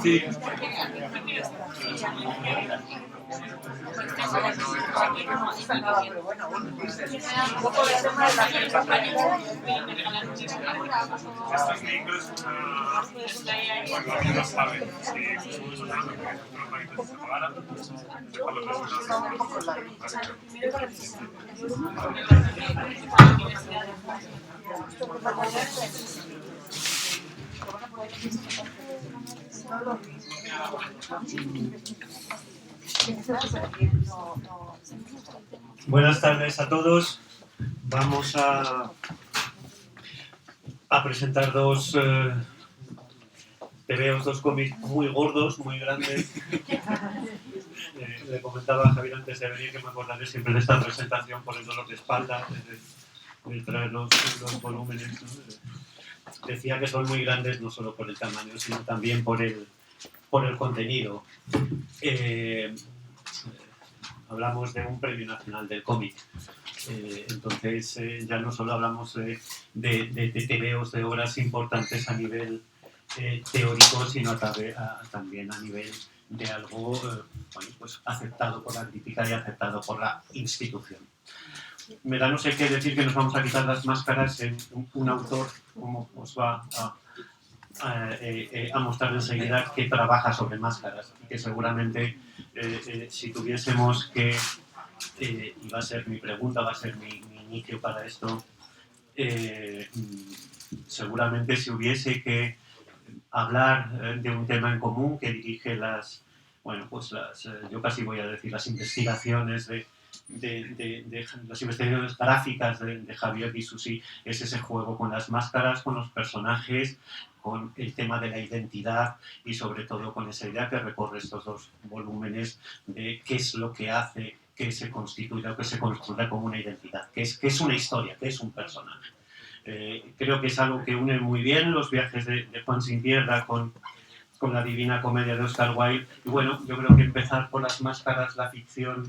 Sí. Estos micros bueno, alguien lo sabe, si somos una que se apagara, por lo Buenas tardes a todos. Vamos a presentar dos tebeos, dos cómics muy gordos, muy grandes. Le comentaba a Javier antes de venir que me acordaré siempre de esta presentación por el dolor de espalda, de traer los volúmenes, ¿no? Decía que son muy grandes no solo por el tamaño, sino también por el contenido. Hablamos de un premio nacional del cómic. Entonces, ya no solo hablamos de tebeos, de obras importantes a nivel teórico, sino también a nivel de algo bueno, pues aceptado por la crítica y aceptado por la institución. Me da no sé qué decir que nos vamos a quitar las máscaras en un autor como os va a mostrar enseguida que trabaja sobre máscaras, que seguramente si tuviésemos que, y va a ser mi pregunta, va a ser mi inicio para esto, seguramente si hubiese que hablar de un tema en común que dirige bueno, pues yo casi voy a decir las investigaciones de las investigaciones gráficas de Javier Bisusi, es ese juego con las máscaras, con los personajes, con el tema de la identidad y sobre todo con esa idea que recorre estos dos volúmenes de qué es lo que hace que se constituya o que se construya como una identidad, que es una historia, que es un personaje. Creo que es algo que une muy bien los viajes de Juan Sin Tierra con la Divina Comedia de Oscar Wilde. Y bueno, yo creo que empezar por las máscaras, la ficción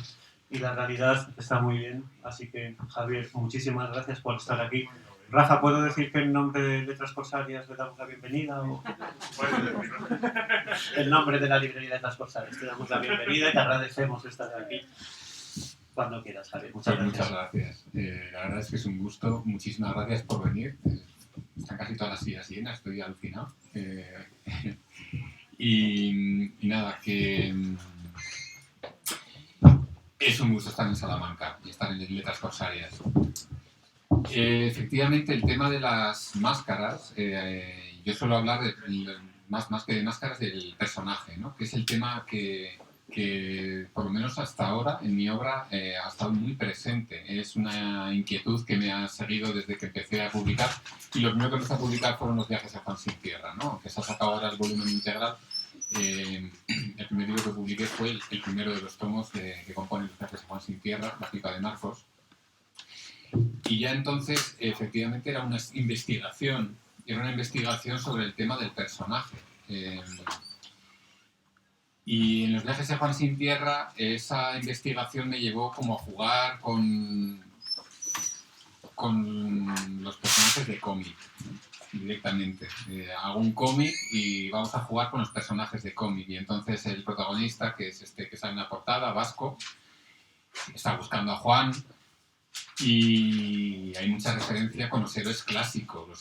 y la realidad está muy bien. Así que, Javier, muchísimas gracias por estar aquí. Rafa, ¿puedo decir que en nombre de Letras Corsarias le damos la bienvenida? ¿O? En nombre de la librería de Letras Corsarias te damos la bienvenida y te agradecemos estar aquí. Cuando quieras, Javier. Muchas gracias. Muchas gracias. La verdad es que es un gusto. Muchísimas gracias por venir. Están casi todas las sillas llenas, estoy alucinado. Y nada, que es un gusto estar en Salamanca y estar en Letras Corsarias. Efectivamente, el tema de las máscaras, yo suelo hablar más que de máscaras del personaje, ¿no? Que es el tema que por lo menos hasta ahora en mi obra ha estado muy presente. Es una inquietud que me ha seguido desde que empecé a publicar, y lo primero que empecé a publicar fueron los viajes a Juan Sin Tierra, ¿no? Aunque se ha sacado ahora el volumen integral. El primer libro que publiqué fue el primero de los tomos que componen los viajes a Juan Sin Tierra, La pipa de Marcos. Y ya entonces, efectivamente, era una investigación sobre el tema del personaje. Y en los viajes de Juan Sin Tierra, esa investigación me llevó como a jugar con los personajes de cómic, directamente. Hago un cómic y vamos a jugar con los personajes de cómic. Y entonces el protagonista, que es este que sale en la portada, Vasco, está buscando a Juan. Y hay mucha referencia con los héroes clásicos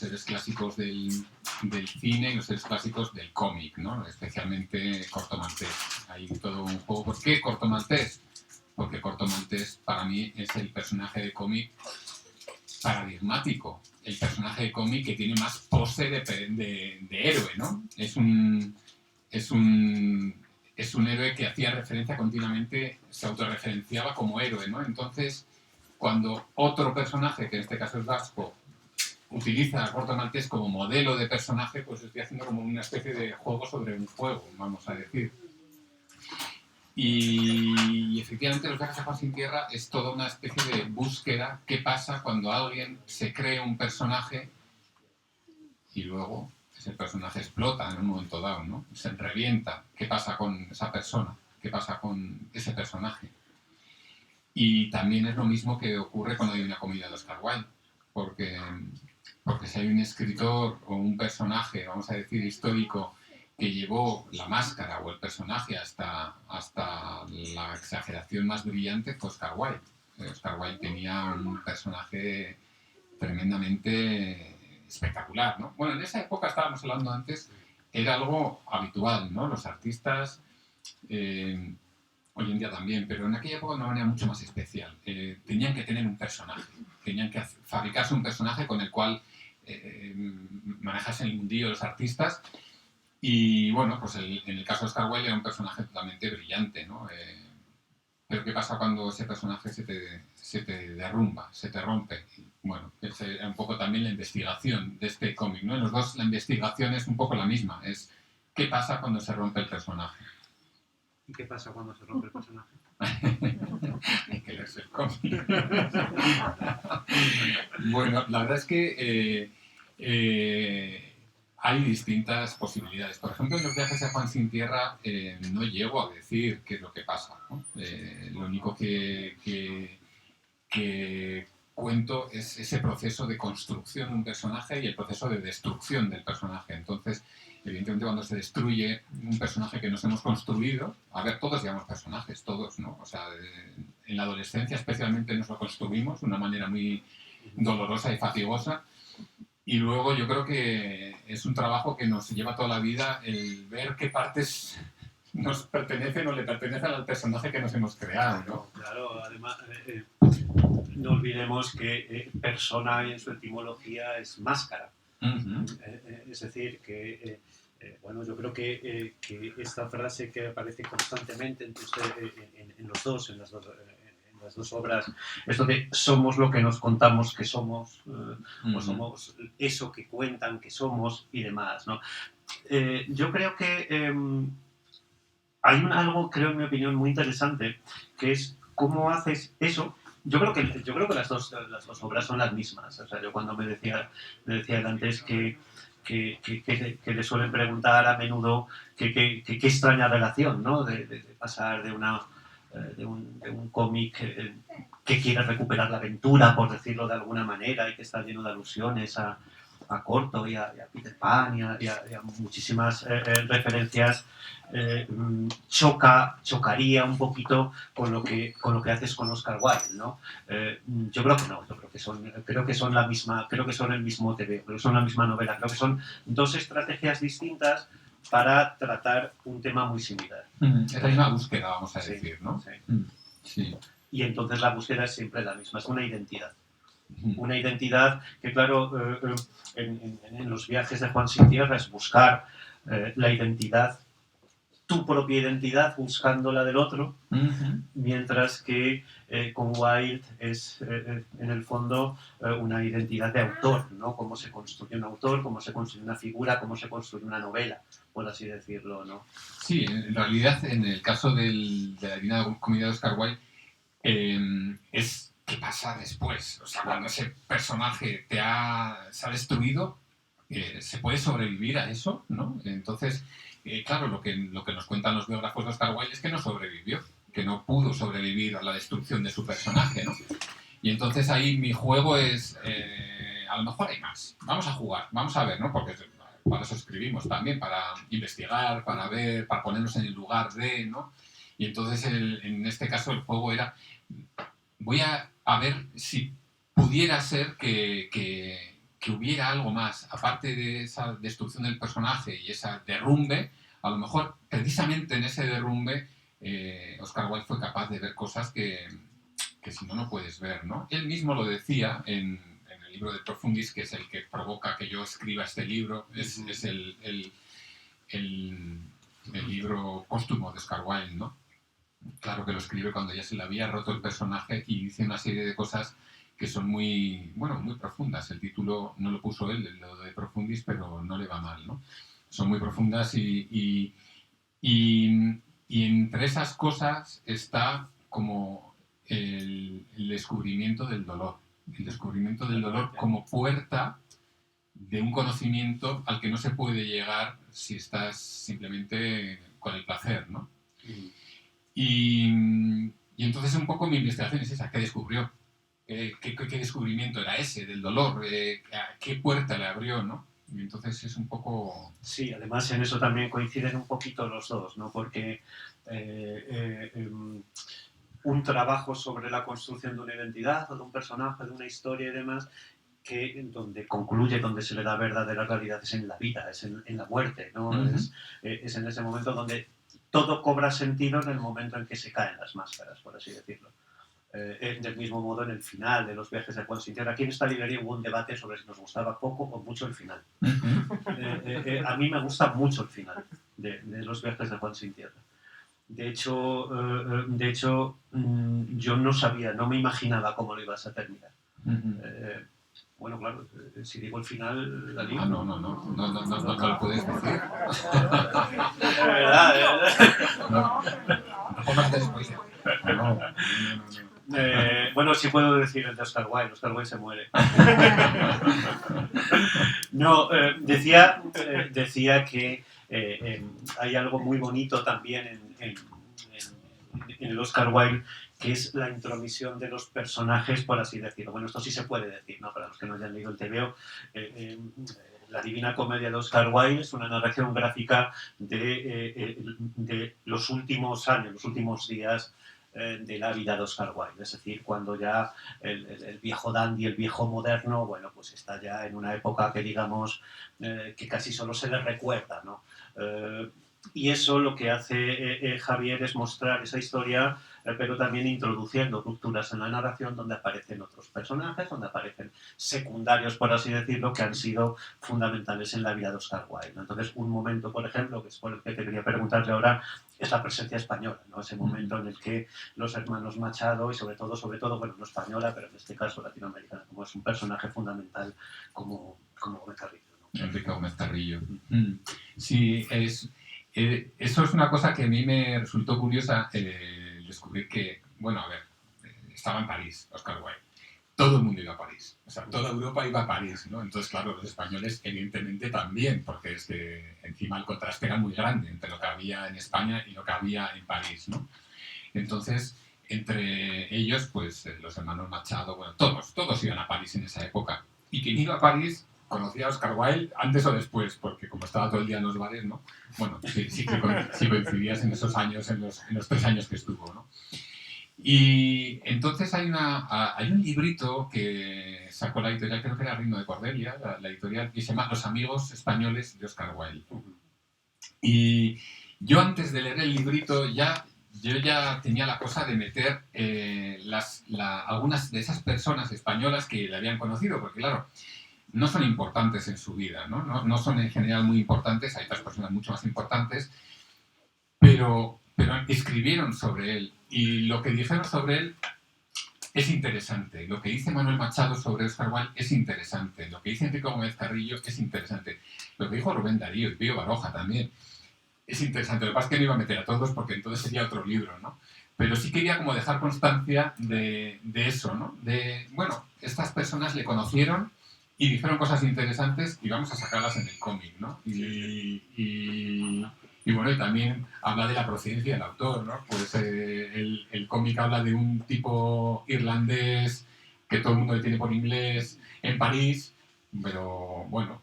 del cine y los héroes clásicos del cómic, ¿no? Especialmente Corto Maltés. Hay todo un juego. ¿Por qué Corto Maltés? Porque Corto Maltés para mí es el personaje de cómic paradigmático, el personaje de cómic que tiene más pose de héroe, ¿no? Es un héroe que hacía referencia continuamente, se autorreferenciaba como héroe, ¿no? Entonces, cuando otro personaje, que en este caso es Vasco, utiliza a Corto Maltés como modelo de personaje, pues estoy haciendo como una especie de juego sobre un juego, vamos a decir. Y efectivamente los viajes a Juan Sin Tierra es toda una especie de búsqueda. ¿Qué pasa cuando alguien se cree un personaje y luego ese personaje explota en un momento dado, ¿no? Se revienta? ¿Qué pasa con esa persona? ¿Qué pasa con ese personaje? Y también es lo mismo que ocurre cuando hay una comedia de Oscar Wilde, porque si hay un escritor o un personaje, vamos a decir, histórico, que llevó la máscara o el personaje hasta la exageración más brillante, fue Oscar Wilde. Oscar Wilde tenía un personaje tremendamente espectacular, ¿no? Bueno, en esa época, estábamos hablando antes, era algo habitual, ¿no? Los artistas... hoy en día también, pero en aquella época de una manera mucho más especial. Tenían que tener un personaje, tenían que fabricarse un personaje con el cual manejarse en el mundillo de los artistas. Y bueno, pues en el caso de Oscar Wilde era un personaje totalmente brillante, ¿no? Pero ¿qué pasa cuando ese personaje se te derrumba, se te rompe? Y, bueno, es un poco también la investigación de este cómic, ¿no? En los dos la investigación es un poco la misma, es ¿qué pasa cuando se rompe el personaje? ¿Y qué pasa cuando se rompe el personaje? Hay que leerse el cómic. Bueno, la verdad es que hay distintas posibilidades. Por ejemplo, en los viajes a Juan Sin Tierra no llego a decir qué es lo que pasa, ¿no? Lo único que que cuento es ese proceso de construcción de un personaje y el proceso de destrucción del personaje. Entonces, evidentemente, cuando se destruye un personaje que nos hemos construido, a ver, todos llevamos personajes, todos, ¿no? O sea, en la adolescencia especialmente nos lo construimos de una manera muy dolorosa y fatigosa. Y luego yo creo que es un trabajo que nos lleva toda la vida el ver qué partes nos pertenecen o le pertenecen al personaje que nos hemos creado, ¿no? Claro, además, no olvidemos que persona en su etimología es máscara. Es decir, que bueno, yo creo que esta frase que aparece constantemente en los dos, en las dos obras, esto de somos lo que nos contamos que somos, o somos eso que cuentan que somos y demás, ¿no? Yo creo que hay algo, creo en mi opinión, muy interesante, que es cómo haces eso. Yo creo que las dos obras son las mismas. O sea, yo cuando me decía antes que le suelen preguntar a menudo qué extraña relación, ¿no? De pasar de un cómic que quiere recuperar la aventura, por decirlo de alguna manera, y que está lleno de alusiones a Corto y a Peter Pan y a muchísimas referencias, chocaría un poquito con lo que haces con Oscar Wilde, ¿no? Yo creo que no, creo que son la misma, creo que son el mismo TV, creo que son la misma novela, creo que son dos estrategias distintas para tratar un tema muy similar. Es la misma búsqueda, vamos a decir, ¿no? Sí. Sí. Y entonces la búsqueda es siempre la misma, es una identidad. Una identidad que, claro, en los viajes de Juan Sin Tierra es buscar la identidad, tu propia identidad, buscando la del otro, mientras que con Wilde es, en el fondo, una identidad de autor, ¿no? Cómo se construye un autor, cómo se construye una figura, cómo se construye una novela, por así decirlo, ¿no? Sí, en realidad, en el caso de la Divina Comedia de Oscar Wilde, es qué pasa después. O sea, cuando ese personaje se ha destruido, se puede sobrevivir a eso, ¿no? Entonces, claro, lo que nos cuentan los biógrafos de Oscar Wilde es que no sobrevivió, que no pudo sobrevivir a la destrucción de su personaje, ¿no? Y entonces ahí mi juego es, a lo mejor hay más. Vamos a jugar, vamos a ver, ¿no? Porque para eso escribimos también, para investigar, para ver, para ponernos en el lugar de, ¿no? Y entonces en este caso el juego era, voy a ver si pudiera ser que hubiera algo más, aparte de esa destrucción del personaje y ese derrumbe. A lo mejor, precisamente en ese derrumbe, Oscar Wilde fue capaz de ver cosas que si no, no puedes ver, ¿no? Él mismo lo decía en el libro de Profundis, que es el que provoca que yo escriba este libro, es el libro póstumo de Oscar Wilde, ¿no? Claro que lo escribe cuando ya se le había roto el personaje y dice una serie de cosas que son muy, bueno, muy profundas. El título no lo puso él, lo de Profundis, pero no le va mal, ¿no? Son muy profundas y entre esas cosas está como el descubrimiento del dolor. El descubrimiento del dolor como puerta de un conocimiento al que no se puede llegar si estás simplemente con el placer, ¿no? Y entonces un poco mi investigación es esa, ¿qué descubrió? ¿Qué descubrimiento era ese del dolor? ¿Qué puerta le abrió, no? Y entonces es un poco... Sí, además en eso también coinciden un poquito los dos, ¿no? Porque un trabajo sobre la construcción de una identidad o de un personaje, de una historia y demás, que donde concluye, donde se le da verdadera realidad es en la vida, es en la muerte, ¿no? Es en ese momento donde todo cobra sentido, en el momento en que se caen las máscaras, por así decirlo. Del mismo modo, en el final de los viajes de Juan Sin Tierra, aquí en esta librería hubo un debate sobre si nos gustaba poco o mucho el final. A mí me gusta mucho el final de los viajes de Juan Sin Tierra. De hecho, yo no sabía, no me imaginaba cómo lo ibas a terminar. Bueno, claro, si digo el final, la digo. No lo puedes decir. De verdad. No pongas después. No. Bueno, sí puedo decir el de Oscar Wilde. Oscar Wilde se muere. No, decía que hay algo muy bonito también en el Oscar Wilde, que es la intromisión de los personajes, por así decirlo. Bueno, esto sí se puede decir, ¿no? Para los que no hayan leído el TVO, La Divina Comedia de Oscar Wilde es una narración gráfica de los últimos años, los últimos días de la vida de Oscar Wilde, es decir, cuando ya el viejo dandy, el viejo moderno, bueno, pues está ya en una época que digamos que casi solo se le recuerda, ¿no? Y eso lo que hace Javier es mostrar esa historia, pero también introduciendo rupturas en la narración donde aparecen otros personajes, donde aparecen secundarios, por así decirlo, que han sido fundamentales en la vida de Oscar Wilde. Entonces, un momento, por ejemplo, que es por el que te quería preguntarle ahora, es la presencia española, ¿no? Ese momento en el que los hermanos Machado, y sobre todo, bueno, no española, pero en este caso latinoamericana, como es un personaje fundamental como Gómez Carrillo, ¿no? Enrique Gómez Carrillo. Sí, eso es una cosa que a mí me resultó curiosa, descubrir que, bueno, a ver, estaba en París, Oscar Wilde. Todo el mundo iba a París, o sea, toda Europa iba a París, ¿no? Entonces, claro, los españoles evidentemente también, porque es que encima el contraste era muy grande entre lo que había en España y lo que había en París, ¿no? Entonces, entre ellos, pues los hermanos Machado, bueno, todos iban a París en esa época. Y quien iba a París conocía a Oscar Wilde antes o después, porque como estaba todo el día en los bares, ¿no? Bueno, sí coincidías en esos años, en los 3 años que estuvo, ¿no? Y entonces hay un librito que sacó la editorial, creo que era Reino de Cordelia, la editorial, que se llama Los amigos españoles de Oscar Wilde. Y yo antes de leer el librito yo ya tenía la cosa de meter algunas de esas personas españolas que le habían conocido, porque claro, no son importantes en su vida, ¿no? No son en general muy importantes, hay otras personas mucho más importantes, pero escribieron sobre él. Y lo que dijeron sobre él es interesante. Lo que dice Manuel Machado sobre Oscar Wilde es interesante. Lo que dice Enrique Gómez Carrillo es interesante. Lo que dijo Rubén Darío y Pío Baroja también es interesante. Lo que pasa es que no iba a meter a todos porque entonces sería otro libro, ¿no? Pero sí quería como dejar constancia de eso, ¿no? Bueno, estas personas le conocieron y dijeron cosas interesantes y vamos a sacarlas en el cómic, ¿no? Y bueno, y también habla de la procedencia del autor, ¿no? Pues el cómic habla de un tipo irlandés que todo el mundo le tiene por inglés en París, pero bueno,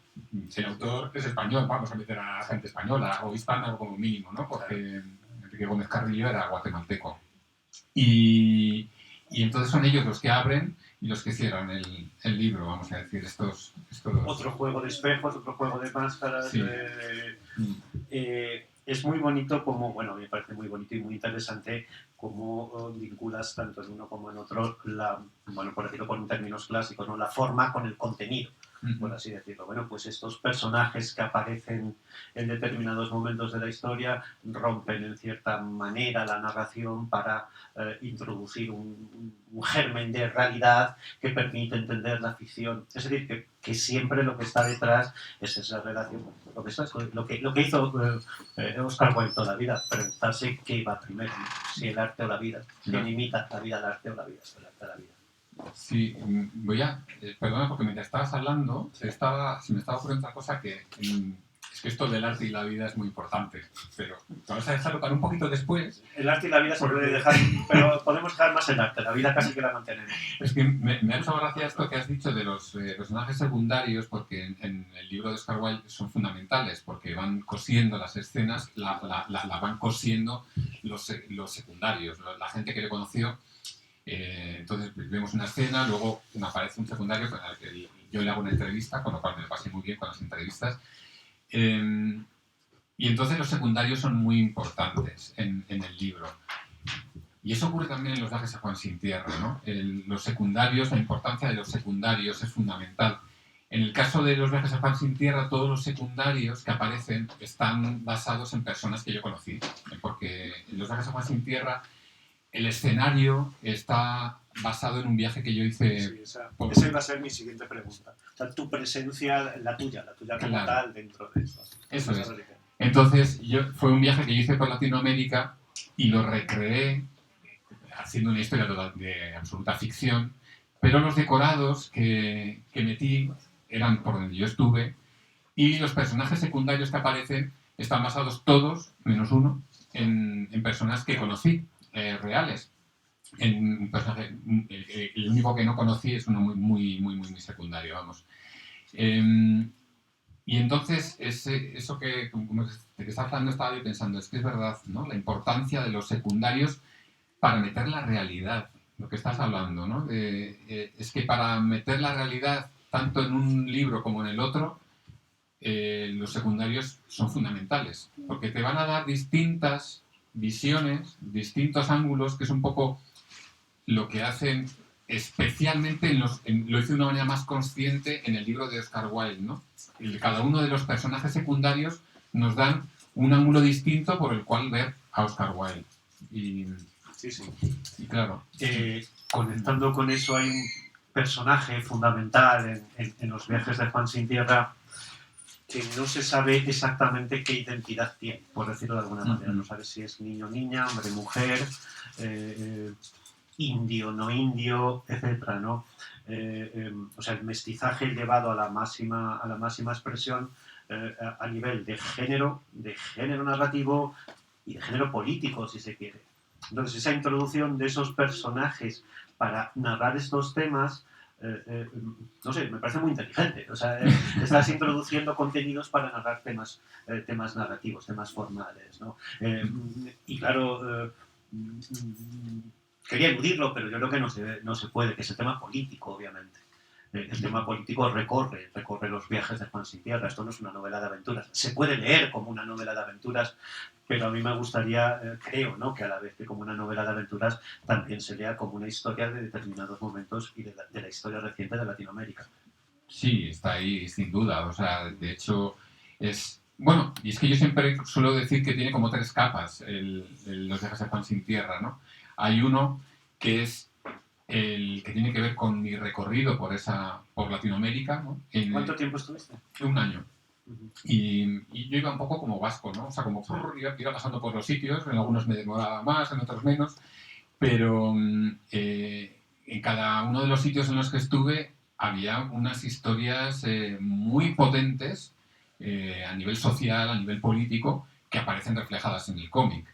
si el autor es español, vamos a meter a gente española o hispana como mínimo, ¿no? Porque Enrique Gómez Carrillo era guatemalteco. Y entonces son ellos los que abren y los que cierran el libro, vamos a decir, estos Otro juego de espejos, otro juego de máscaras. Sí. Es muy bonito como, bueno, me parece muy bonito y muy interesante cómo vinculas tanto en uno como en otro, bueno, por decirlo con términos clásicos, ¿no? La forma con el contenido, por así decirlo. Bueno, pues estos personajes que aparecen en determinados momentos de la historia rompen en cierta manera la narración para introducir un germen de realidad que permite entender la ficción. Es decir, que siempre lo que está detrás es esa relación, lo que hizo Oscar Wilde toda la vida, preguntarse qué iba primero, si el arte o la vida, quién imita la vida al arte o la vida al arte a la vida. Sí, perdona, porque mientras estabas hablando, se me estaba ocurriendo otra cosa que es que esto del arte y la vida es muy importante, pero vamos a dejarlo para un poquito después. El arte y la vida se puede dejar, pero podemos dejar más el arte, la vida casi que la mantenemos. Es que me ha hecho gracia esto que has dicho de los personajes secundarios, porque en el libro de Oscar Wilde son fundamentales, porque van cosiendo las escenas, la van cosiendo los secundarios, la gente que le conoció. Entonces vemos una escena, luego aparece un secundario con el que yo le hago una entrevista, con lo cual me lo pasé muy bien con las entrevistas. Y entonces los secundarios son muy importantes en el libro. Y eso ocurre también en los viajes a Juan Sin Tierra, ¿no? Los secundarios, la importancia de los secundarios es fundamental. En el caso de los viajes a Juan Sin Tierra, todos los secundarios que aparecen están basados en personas que yo conocí. Porque en los viajes a Juan Sin Tierra el escenario está basado en un viaje que yo hice. Sí, esa iba a ser mi siguiente pregunta. O sea, tu presencia, la tuya como claro, tal dentro de eso. Eso es. Entonces, fue un viaje que yo hice por Latinoamérica y lo recreé haciendo una historia de absoluta ficción, pero los decorados que metí eran por donde yo estuve y los personajes secundarios que aparecen están basados todos, menos uno, en personas que conocí. Reales. en un personaje, el único que no conocí es uno muy secundario, vamos. Y entonces, eso que estás hablando, estaba yo pensando, es que es verdad, ¿no? La importancia de los secundarios para meter la realidad, lo que estás hablando, ¿no? Es que para meter la realidad, tanto en un libro como en el otro, los secundarios son fundamentales, porque te van a dar distintas visiones, distintos ángulos, que es un poco lo que hacen especialmente lo hice de una manera más consciente en el libro de Oscar Wilde, ¿no? Cada uno de los personajes secundarios nos dan un ángulo distinto por el cual ver a Oscar Wilde. Sí, sí. Y claro. Conectando con eso, hay un personaje fundamental en los viajes de Juan Sin Tierra que no se sabe exactamente qué identidad tiene, por decirlo de alguna manera. No sabe si es niño, niña, hombre, mujer, indio, no indio, etcétera, ¿no? O sea, el mestizaje llevado a la máxima expresión a nivel de género narrativo y de género político, si se quiere. Entonces, esa introducción de esos personajes para narrar estos temas, no sé, me parece muy inteligente. O sea, estás introduciendo contenidos para narrar temas narrativos, temas formales, ¿no? Y claro, quería eludirlo, pero yo creo que no se puede, que es el tema político, obviamente. El tema político recorre los viajes de Juan Sin Tierra. Esto no es una novela de aventuras. Se puede leer como una novela de aventuras, pero a mí me gustaría, creo, ¿no?, que a la vez que como una novela de aventuras también se lea como una historia de determinados momentos y de la historia reciente de Latinoamérica. Sí, está ahí sin duda. O sea, de hecho, es... Bueno, y es que yo siempre suelo decir que tiene como 3 capas los viajes de Juan Sin Tierra, ¿no? Hay uno que es el que tiene que ver con mi recorrido por Latinoamérica, ¿no? ¿Cuánto tiempo estuviste? 1 año. Y yo iba un poco como vasco, ¿no? O sea, como iba pasando por los sitios, en algunos me demoraba más, en otros menos, pero en cada uno de los sitios en los que estuve había unas historias muy potentes a nivel social, a nivel político, que aparecen reflejadas en el cómic.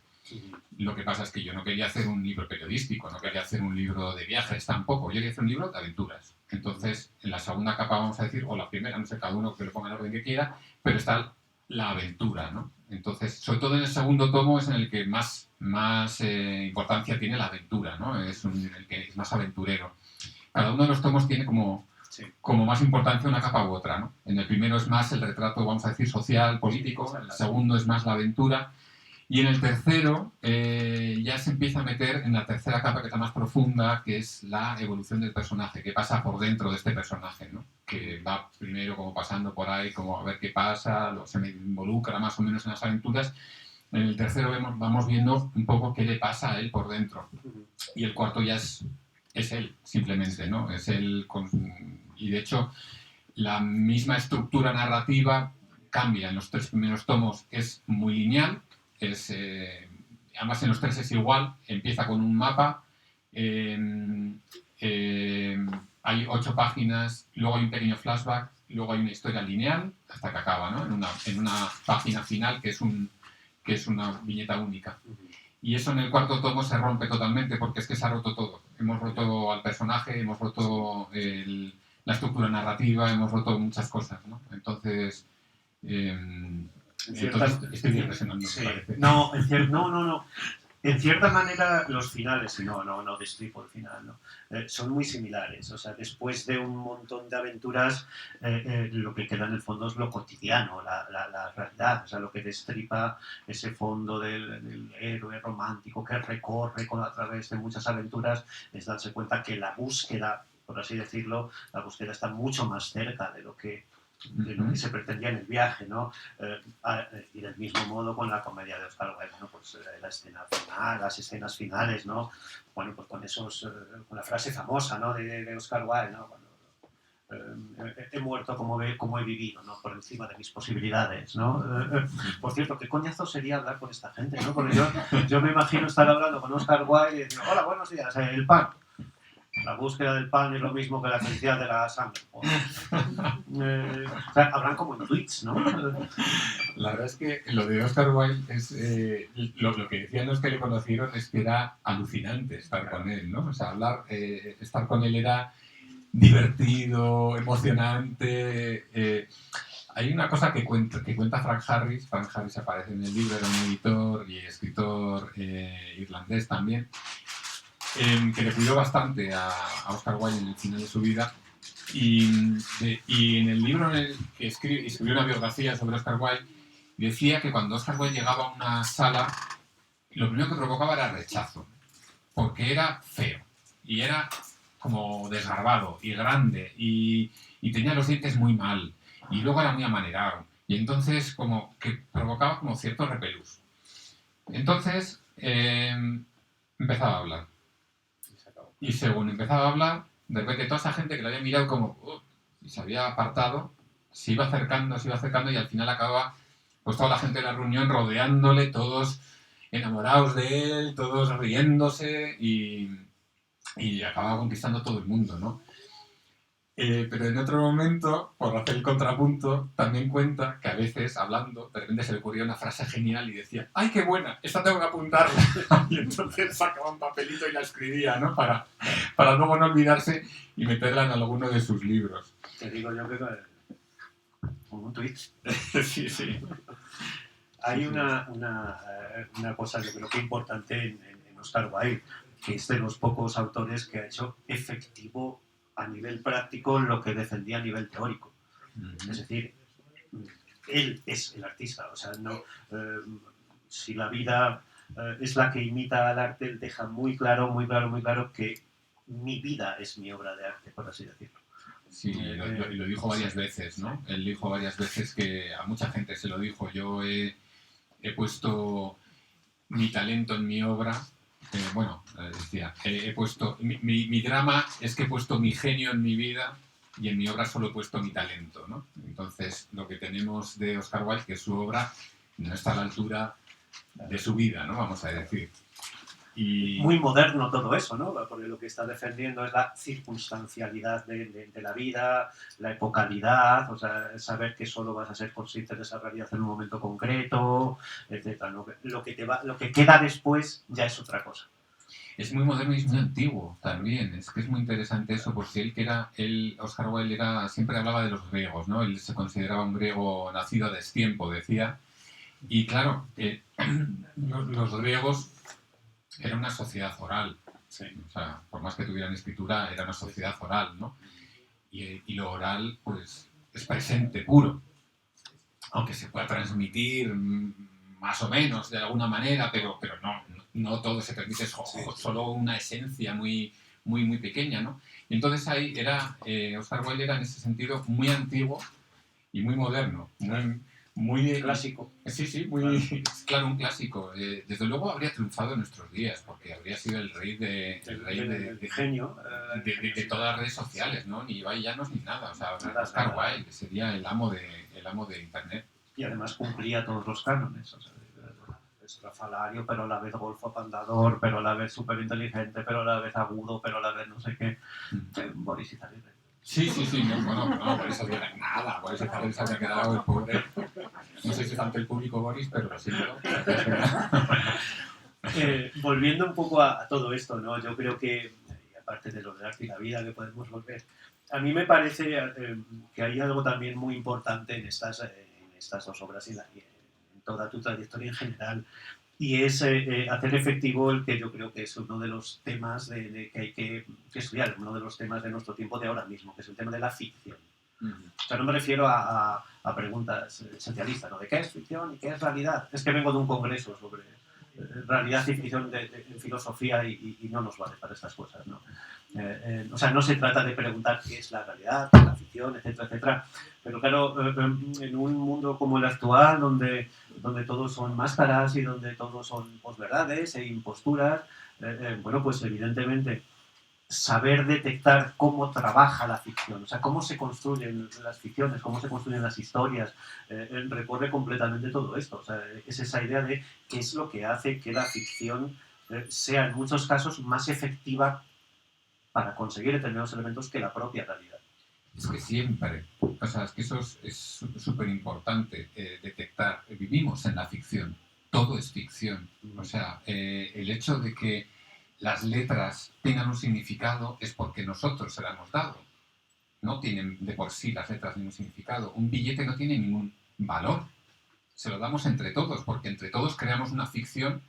Lo que pasa es que yo no quería hacer un libro periodístico, no quería hacer un libro de viajes tampoco, yo quería hacer un libro de aventuras. Entonces, en la segunda capa, vamos a decir, o la primera, no sé, cada uno que lo ponga en el orden que quiera, pero está la aventura, ¿no? Entonces, sobre todo en el segundo tomo es en el que más importancia tiene la aventura, ¿no? Es el que es más aventurero. Cada uno de los tomos tiene como más importancia una capa u otra, ¿no? En el primero es más el retrato, vamos a decir, social, político, en el segundo es más la aventura, y en el tercero ya se empieza a meter en la tercera capa, que es la más profunda, que es la evolución del personaje, que pasa por dentro de este personaje, ¿no? Que va primero como pasando por ahí, como a ver qué pasa, se me involucra más o menos en las aventuras. En el tercero vamos viendo un poco qué le pasa a él por dentro. Y el cuarto ya es él, simplemente, ¿no? Es él y de hecho la misma estructura narrativa cambia. En los 3 primeros tomos es muy lineal, además en los 3 es igual, empieza con un mapa, hay 8 páginas, luego hay un pequeño flashback, luego hay una historia lineal hasta que acaba, ¿no? en una página final que es una viñeta única. Y eso en el cuarto tomo se rompe totalmente, porque es que se ha roto todo. Hemos roto al personaje, hemos roto la estructura narrativa, hemos roto muchas cosas, ¿no? Entonces, estoy bien resonando, sí. me parece. No. En cierta manera, los finales, y no destripo el final, ¿no? Son muy similares. O sea, después de un montón de aventuras, lo que queda en el fondo es lo cotidiano, la realidad. O sea, lo que destripa ese fondo del héroe romántico que recorre a través de muchas aventuras es darse cuenta que la búsqueda, por así decirlo, la búsqueda está mucho más cerca de lo que se pretendía en el viaje, ¿no? Y del mismo modo con la comedia de Oscar Wilde, ¿no? Pues la escena final, las escenas finales, ¿no? Bueno, pues con la frase famosa, ¿no?, de Oscar Wilde, ¿no? Cuando, he muerto como he vivido, ¿no?, por encima de mis posibilidades, ¿no? Por cierto, qué coñazo sería hablar con esta gente, ¿no? Porque yo me imagino estar hablando con Oscar Wilde y decir, hola, buenos días, el pan. La búsqueda del pan es lo mismo que la felicidad de la sangre. O sea, habrán como en tweets, ¿no? La verdad es que lo de Oscar Wilde es lo que decían los que le conocieron es que era alucinante estar con él, ¿no? O sea, estar con él era divertido, emocionante. Hay una cosa que cuenta Frank Harris. Frank Harris aparece en el libro, era un editor y escritor irlandés también, que le cuidó bastante a Oscar Wilde en el final de su vida. Y en el libro en el que escribió una biografía sobre Oscar Wilde, decía que cuando Oscar Wilde llegaba a una sala, lo primero que provocaba era rechazo, porque era feo y era como desgarbado y grande y tenía los dientes muy mal y luego era muy amanerado y entonces como que provocaba como cierto repelús. Entonces empezaba a hablar y según empezaba a hablar, de repente toda esa gente que le había mirado como y se había apartado, se iba acercando y al final acababa pues toda la gente de la reunión rodeándole, todos enamorados de él, todos riéndose y acababa conquistando todo el mundo, ¿no? Pero en otro momento, por hacer el contrapunto, también cuenta que a veces, hablando, de repente se le ocurría una frase genial y decía ¡ay, qué buena! Esta tengo que apuntarla. Y entonces sacaba un papelito y la escribía, ¿no? Para luego no olvidarse y meterla en alguno de sus libros. Te digo yo que como un tweet. Sí, sí. Hay una cosa, yo creo que importante en Oscar Wilde, que es de los pocos autores que ha hecho efectivo a nivel práctico lo que defendía a nivel teórico. Es decir, él es el artista, o sea, no, si la vida es la que imita al arte, él deja muy claro que mi vida es mi obra de arte, por así decirlo. Sí, lo dijo varias veces, ¿no? Él dijo varias veces que a mucha gente se lo dijo, yo he puesto mi talento en mi obra. Decía, he puesto mi drama es que he puesto mi genio en mi vida y en mi obra solo he puesto mi talento, ¿no? Entonces, lo que tenemos de Oscar Wilde, que su obra no está a la altura de su vida, ¿no? Vamos a decir. Y... Muy moderno todo eso, ¿no? Porque lo que está defendiendo es la circunstancialidad de la vida, la epocalidad, o sea, saber que solo vas a ser consciente de esa realidad en un momento concreto, etc. Lo que queda después ya es otra cosa. Es muy moderno y es muy antiguo también. Es que es muy interesante eso, porque Oscar Wilde siempre hablaba de los griegos, ¿no? Él se consideraba un griego nacido a destiempo, decía. Y claro, los griegos era una sociedad oral. Sí. O sea, por más que tuvieran escritura, era una sociedad oral, ¿no? Y lo oral, pues, es presente, puro. Aunque se pueda transmitir más o menos de alguna manera, pero no todo se transmite, solo una esencia muy, muy, muy pequeña, ¿no? Y entonces ahí Oscar Wilde era en ese sentido muy antiguo y muy moderno, muy clásico. Sí, muy claro, un clásico. Desde luego habría triunfado en nuestros días, porque habría sido el rey de genio de todas las redes sociales, ¿no? Ni Ibai Llanos ni nada. O sea, Oscar Wilde sería el amo de Internet. Y además cumplía todos los cánones. O sea, estrafalario, pero a la vez golfo apandador, pero a la vez súper inteligente, pero a la vez agudo, pero a la vez no sé qué. Boris Izaguirre. Sí, no, Boris Izaguirre nada. Boris Izaguirre se había quedado el pobre. No sé si tanto el público Boris, pero lo siento. Volviendo un poco a todo esto, ¿no? Yo creo que, aparte de lo del arte y la vida, que podemos volver, a mí me parece que hay algo también muy importante en estas dos obras y en toda tu trayectoria en general, y es hacer efectivo el que yo creo que es uno de los temas que hay que estudiar, uno de los temas de nuestro tiempo de ahora mismo, que es el tema de la ficción. O sea, no me refiero a preguntas esencialistas, ¿no? ¿De qué es ficción y qué es realidad? Es que vengo de un congreso sobre realidad y ficción en filosofía y no nos vale para estas cosas, ¿no? O sea, no se trata de preguntar qué es la realidad, qué es la ficción, etcétera, etcétera. Pero claro, en un mundo como el actual, donde todos son máscaras y donde todos son posverdades e imposturas, bueno, pues evidentemente saber detectar cómo trabaja la ficción, o sea, cómo se construyen las ficciones, cómo se construyen las historias, recorre completamente todo esto. O sea, es esa idea de qué es lo que hace que la ficción sea en muchos casos más efectiva para conseguir determinados elementos que la propia realidad. Es que siempre, o sea, es que eso es súper importante detectar. Vivimos en la ficción, todo es ficción. O sea, el hecho de que las letras tengan un significado es porque nosotros se lo hemos dado. No tienen de por sí las letras ningún significado. Un billete no tiene ningún valor. Se lo damos entre todos, porque entre todos creamos una ficción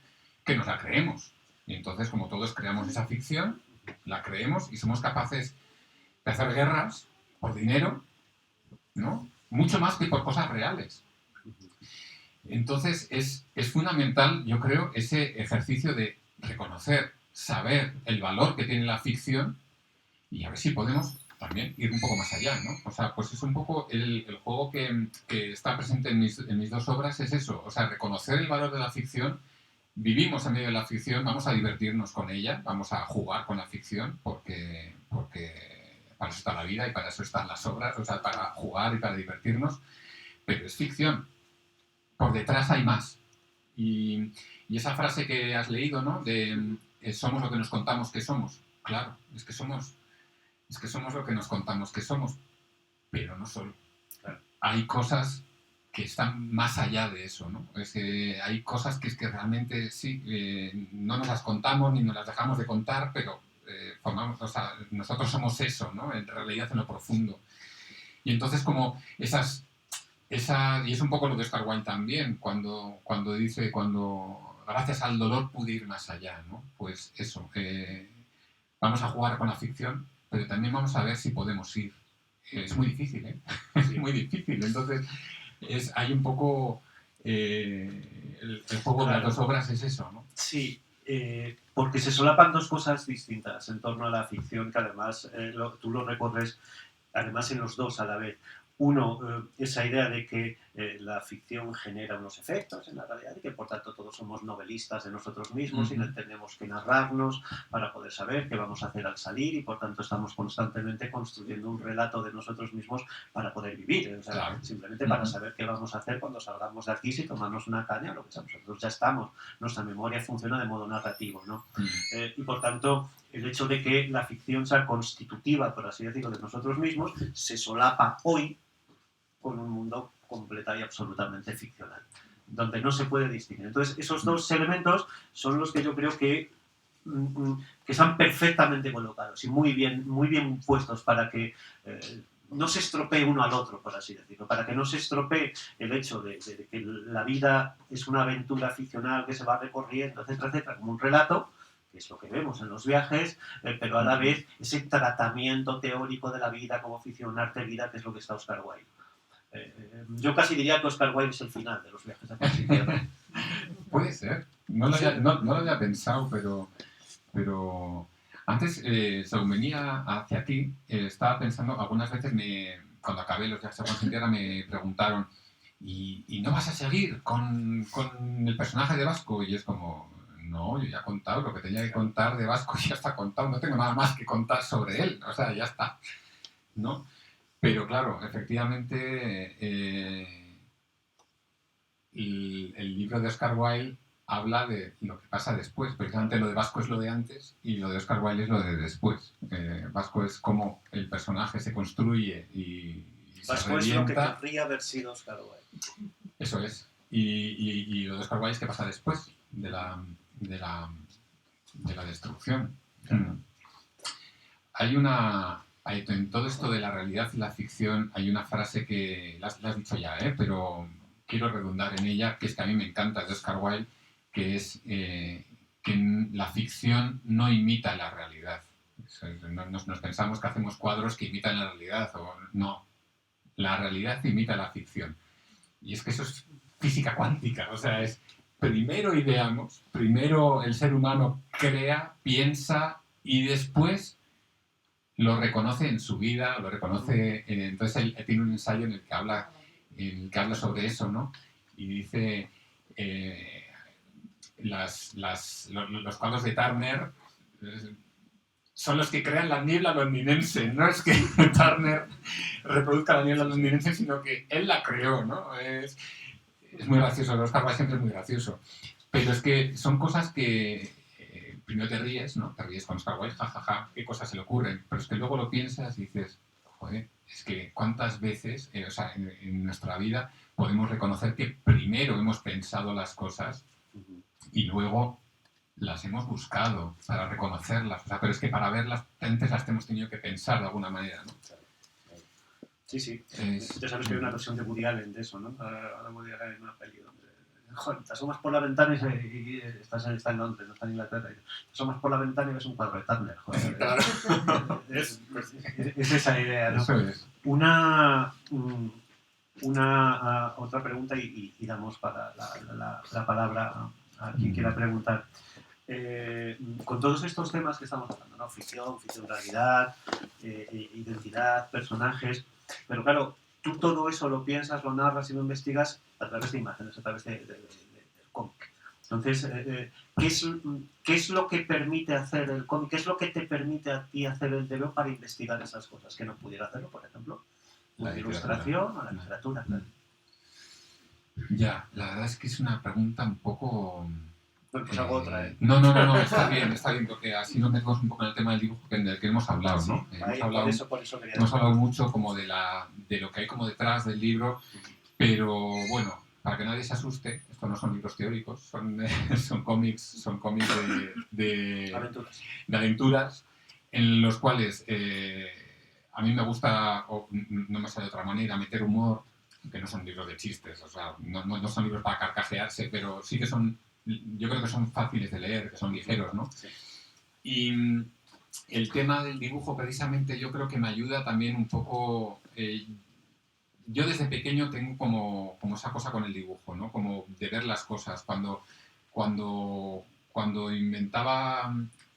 que nos la creemos. Y entonces, como todos creamos esa ficción, la creemos y somos capaces de hacer guerras por dinero, ¿no? Mucho más que por cosas reales. Entonces es fundamental, yo creo, ese ejercicio de reconocer, saber el valor que tiene la ficción y a ver si podemos también ir un poco más allá, ¿no? O sea, pues es un poco el juego que está presente en mis dos obras, es eso, o sea, reconocer el valor de la ficción, vivimos en medio de la ficción, vamos a divertirnos con ella, vamos a jugar con la ficción, porque para eso está la vida y para eso están las obras, o sea, para jugar y para divertirnos, pero es ficción. Por detrás hay más. Y esa frase que has leído, ¿no? De somos lo que nos contamos que somos. Claro, es que somos lo que nos contamos que somos, pero no solo. Claro. Hay cosas que están más allá de eso, ¿no? Es que hay cosas que es que realmente sí, no nos las contamos ni nos las dejamos de contar, pero formamos, o sea, nosotros somos eso, ¿no? En realidad en lo profundo. Y entonces como y es un poco lo de Oscar Wilde también, cuando dice, gracias al dolor pude ir más allá, ¿no? Pues eso, vamos a jugar con la ficción, pero también vamos a ver si podemos ir. Es muy difícil, ¿eh? Es muy difícil. Entonces, hay un poco... el juego de las dos obras es eso, ¿no? Sí, porque se solapan dos cosas distintas en torno a la ficción, que además tú lo recorres además en los dos a la vez. Uno, esa idea de que la ficción genera unos efectos en la realidad y que por tanto todos somos novelistas de nosotros mismos y tenemos que narrarnos para poder saber qué vamos a hacer al salir y por tanto estamos constantemente construyendo un relato de nosotros mismos para poder vivir, o sea, Claro. simplemente para saber qué vamos a hacer cuando salgamos de aquí, si tomamos una caña o lo que sea, nosotros ya estamos, nuestra memoria funciona de modo narrativo, ¿no? Y por tanto el hecho de que la ficción sea constitutiva, por así decirlo, de nosotros mismos, se solapa hoy con un mundo completa y absolutamente ficcional, donde no se puede distinguir. Entonces, esos dos elementos son los que yo creo que están perfectamente colocados y muy bien puestos para que no se estropee uno al otro, por así decirlo, para que no se estropee el hecho de que la vida es una aventura ficcional que se va recorriendo, etcétera, etcétera, como un relato, que es lo que vemos en los viajes, pero a la vez ese tratamiento teórico de la vida como ficción, arte, vida, que es lo que está Oscar Wilde. Yo casi diría que Oscar Wilde es el final de los viajes a Paz y Tierra. Puede ser. No lo había pensado, pero antes, según venía hacia aquí, estaba pensando, algunas veces cuando acabé los viajes a Paz y Tierra me preguntaron ¿y no vas a seguir con el personaje de Vasco? Y es como, no, yo ya he contado lo que tenía que contar de Vasco, ya está contado, no tengo nada más que contar sobre él, o sea, ya está, ¿no? Pero claro, efectivamente, el libro de Oscar Wilde habla de lo que pasa después. Precisamente lo de Vasco es lo de antes y lo de Oscar Wilde es lo de después. Vasco es cómo el personaje se construye y Vasco es lo que querría haber sido Oscar Wilde. Eso es. Y lo de Oscar Wilde es qué pasa después de la destrucción. En todo esto de la realidad y la ficción hay una frase que la has dicho ya, pero quiero redundar en ella, que es que a mí me encanta, de Oscar Wilde, que es que la ficción no imita la realidad. Nos pensamos que hacemos cuadros que imitan la realidad, o no. La realidad imita la ficción. Y es que eso es física cuántica, o sea, es primero ideamos, primero el ser humano crea, piensa y después lo reconoce en su vida, lo reconoce... entonces él tiene un ensayo en el que habla sobre eso, ¿no? Y dice... los cuadros de Turner son los que crean la niebla londinense. No es que Turner reproduzca la niebla londinense, sino que él la creó, ¿no? Es muy gracioso, Oscar Wilde siempre es muy gracioso. Pero es que son cosas que... primero te ríes, ¿no? Te ríes con Oscar Wilde, jajaja, qué cosas se le ocurren. Pero es que luego lo piensas y dices, joder, es que cuántas veces, o sea, en nuestra vida podemos reconocer que primero hemos pensado las cosas y luego las hemos buscado para reconocerlas. O sea, pero es que para verlas antes las hemos tenido que pensar de alguna manera, ¿no? Sí, sí. Ya sabes que hay una versión de Woody Allen de eso, ¿no? Ahora Woody Allen en una peli donde, joder, te asomas por la ventana y está en Londres, no está en Inglaterra. Te asomas por la ventana y ves un cuadro de Turner, joder. Claro. Es esa idea, ¿no? Eso es. Otra pregunta y damos para la palabra a quien quiera preguntar. Con todos estos temas que estamos hablando, ¿no? Ficción realidad, identidad, personajes, pero claro, tú todo eso lo piensas, lo narras y lo investigas a través de imágenes, a través del cómic. Entonces, ¿qué es lo que permite hacer el cómic? ¿Qué es lo que te permite a ti hacer el TVO para investigar esas cosas que no pudiera hacerlo, por ejemplo? La ilustración o la literatura. Claro. Ya, la verdad es que es una pregunta un poco... Bueno, pues hago otra, ¿eh? No, está bien, porque así nos metemos un poco en el tema del dibujo del que hemos hablado, ¿no? Sí, por eso quería hemos hablado mucho como de lo que hay como detrás del libro, pero bueno, para que nadie se asuste, estos no son libros teóricos, son cómics de aventuras, en los cuales a mí me gusta, o no me sale de otra manera, meter humor, que no son libros de chistes, o sea, no son libros para carcajearse, pero sí que son, yo creo que son fáciles de leer, que son ligeros, ¿no? Sí. Y el tema del dibujo, precisamente, yo creo que me ayuda también un poco... yo desde pequeño tengo como esa cosa con el dibujo, ¿no? Como de ver las cosas. Cuando inventaba,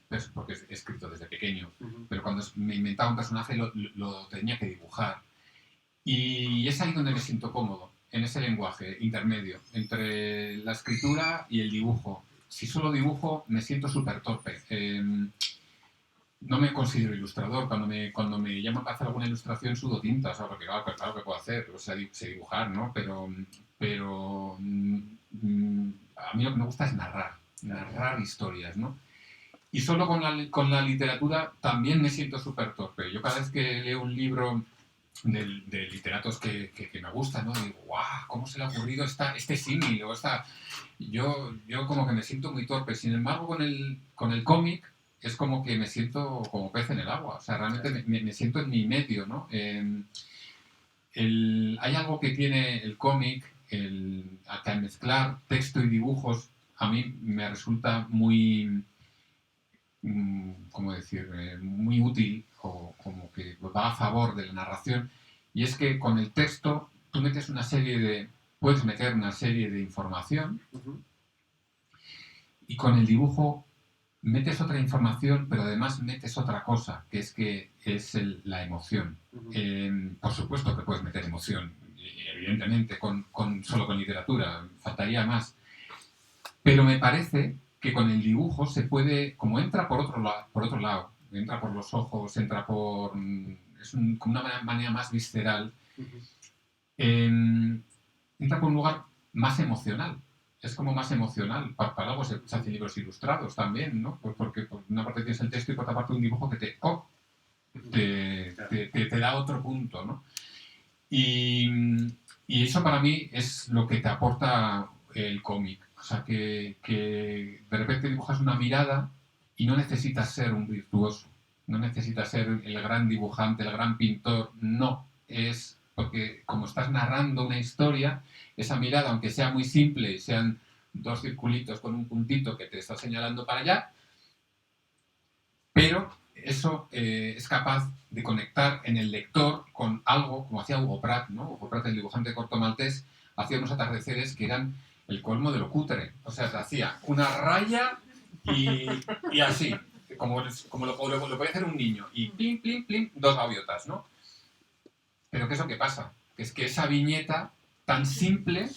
pues porque he escrito desde pequeño, pero cuando me inventaba un personaje lo tenía que dibujar. Y es ahí donde me siento cómodo, en ese lenguaje intermedio, entre la escritura y el dibujo. Si solo dibujo, me siento súper torpe. No me considero ilustrador. Cuando me llaman para hacer alguna ilustración sudo tinta, o sea, porque claro que puedo hacer, o sea, sé dibujar, ¿no? Pero a mí lo que me gusta es narrar historias, ¿no? Y solo con la literatura también me siento súper torpe. Yo cada vez que leo un libro de literatos que me gustan, ¿no? Digo, ¡guau! ¿Cómo se le ha ocurrido este símil? O yo como que me siento muy torpe. Sin embargo, con el cómic es como que me siento como pez en el agua. O sea, realmente me siento en mi medio, ¿no? Hay algo que tiene el cómic, que al mezclar texto y dibujos, a mí me resulta muy... ¿cómo decir? Muy útil o como que va a favor de la narración, y es que con el texto tú puedes meter una serie de información y con el dibujo metes otra información, pero además metes otra cosa, que es la emoción. Por supuesto que puedes meter emoción, evidentemente, solo con literatura, faltaría más, pero me parece que con el dibujo se puede, como entra por otro lado, entra por los ojos, como una manera más visceral, entra por un lugar más emocional. Es como más emocional. Para algo se hacen libros ilustrados también, ¿no? Pues porque por una parte tienes el texto y por otra parte un dibujo que te da otro punto, ¿no? Y eso para mí es lo que te aporta el cómic. O sea, que de repente dibujas una mirada y no necesitas ser un virtuoso, no necesitas ser el gran dibujante, el gran pintor, no. Es porque como estás narrando una historia, esa mirada, aunque sea muy simple, sean dos circulitos con un puntito que te está señalando para allá, pero eso es capaz de conectar en el lector con algo, como hacía Hugo Pratt, ¿no? Hugo Pratt, el dibujante corto maltés, hacía unos atardeceres que eran el colmo de lo cutre. O sea, te hacía una raya y así, como lo podía hacer un niño. Y plim, plim, plim, dos gaviotas, ¿no? Pero ¿qué es lo que pasa? Que es que esa viñeta tan simple,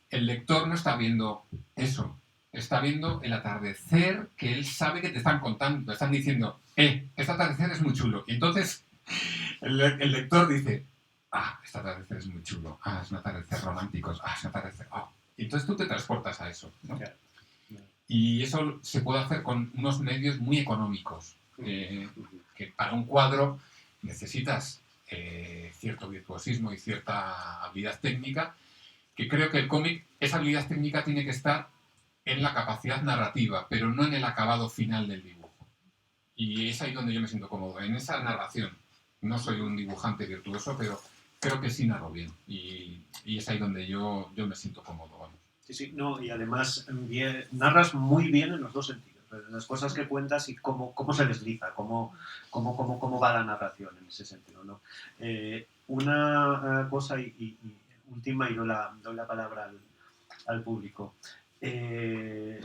el lector no está viendo eso. Está viendo el atardecer que él sabe que te están contando. Te están diciendo, este atardecer es muy chulo. Y entonces el lector dice, este atardecer es muy chulo. Es un atardecer romántico. Es un atardecer... Y entonces tú te transportas a eso, ¿no? Y eso se puede hacer con unos medios muy económicos. Que para un cuadro necesitas cierto virtuosismo y cierta habilidad técnica, que creo que el cómic, esa habilidad técnica tiene que estar en la capacidad narrativa, pero no en el acabado final del dibujo. Y es ahí donde yo me siento cómodo, en esa narración. No soy un dibujante virtuoso, pero creo que sí narro bien. Y es ahí donde yo me siento cómodo. Vamos. Sí, no, y además narras muy bien en los dos sentidos. Las cosas que cuentas y cómo se desliza, cómo va la narración en ese sentido, ¿no? Una cosa y última, y doy la palabra al público.